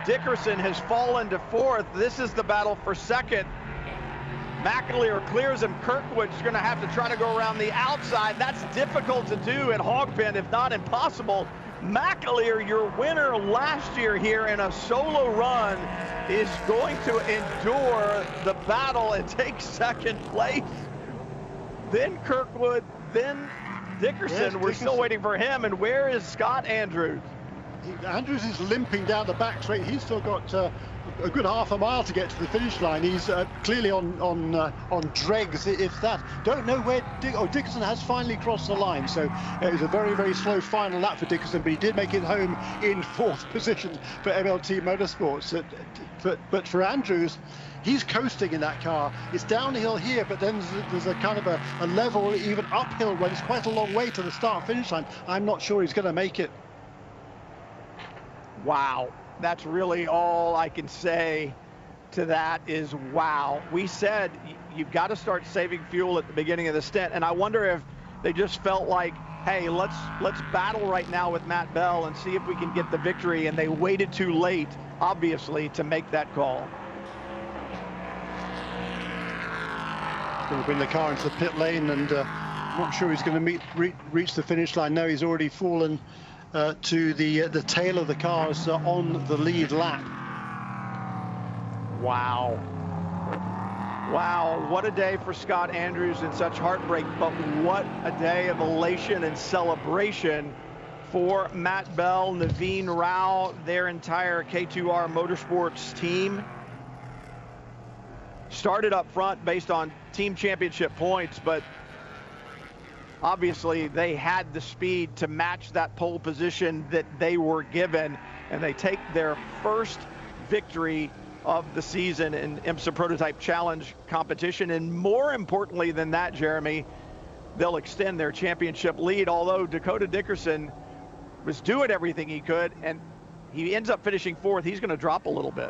Dickerson has fallen to 4th. This is the battle for second. McAleer clears him. Kirkwood's going to have to try to go around the outside. That's difficult to do in Hogpen, if not impossible. McAleer, your winner last year here in a solo run, is going to endure the battle and take second place. Then Kirkwood, then Dickerson. Yes, We're Dickerson. Still waiting for him. And where is Scott Andrews? Andrews is limping down the back straight. He's still got a good half a mile to get to the finish line. He's clearly on dregs, if that. Don't know where Dickerson has finally crossed the line. So it was a very, very slow final lap for Dickerson, but he did make it home in 4th position for MLT Motorsports. But for Andrews, he's coasting in that car. It's downhill here, but then there's a kind of a level, even uphill, where it's quite a long way to the start-finish line. I'm not sure he's going to make it. Wow, that's really all I can say to that is wow. We said you've got to start saving fuel at the beginning of the stint, and I wonder if they just felt like, hey, let's battle right now with Matt Bell and see if we can get the victory, and they waited too late, obviously, to make that call. Going to bring the car into the pit lane, and I'm not sure he's going to reach the finish line. No, he's already fallen to the tail of the cars on the lead lap. Wow. Wow, what a day for Scott Andrews and such heartbreak, but what a day of elation and celebration for Matt Bell, Naveen Rao, their entire K2R Motorsports team. Started up front based on team championship points, but obviously they had the speed to match that pole position that they were given, and they take their first victory of the season in IMSA Prototype Challenge competition. And more importantly than that, Jeremy, they'll extend their championship lead, although Dakota Dickerson was doing everything he could, and he ends up finishing fourth. He's going to drop a little bit.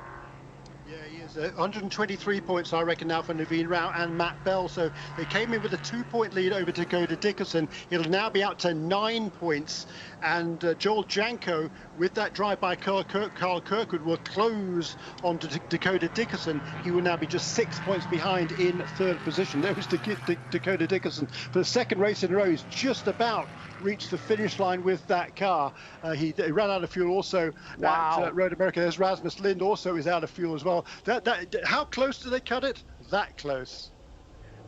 Yeah, he is 123 points, I reckon, now for Naveen Rao and Matt Bell. So they came in with a 2-point lead over Dakota Dickerson. It'll now be out to 9 points. And Joel Janko, with that drive by Carl Kirkwood, will close on to Dakota Dickerson. He will now be just 6 points behind in third position. There was Dakota Dickerson. For the second race in a row, he's just about reached the finish line with that car. He ran out of fuel also at Road America. There's Rasmus Lind also is out of fuel as well. How close do they cut it? That close.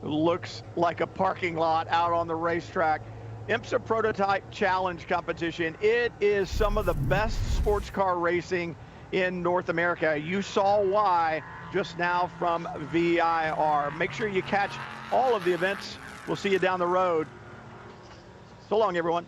Looks like a parking lot out on the racetrack. IMSA Prototype Challenge competition. It is some of the best sports car racing in North America. You saw why just now from ViR. Make sure you catch all of the events. We'll see you down the road. So long, everyone.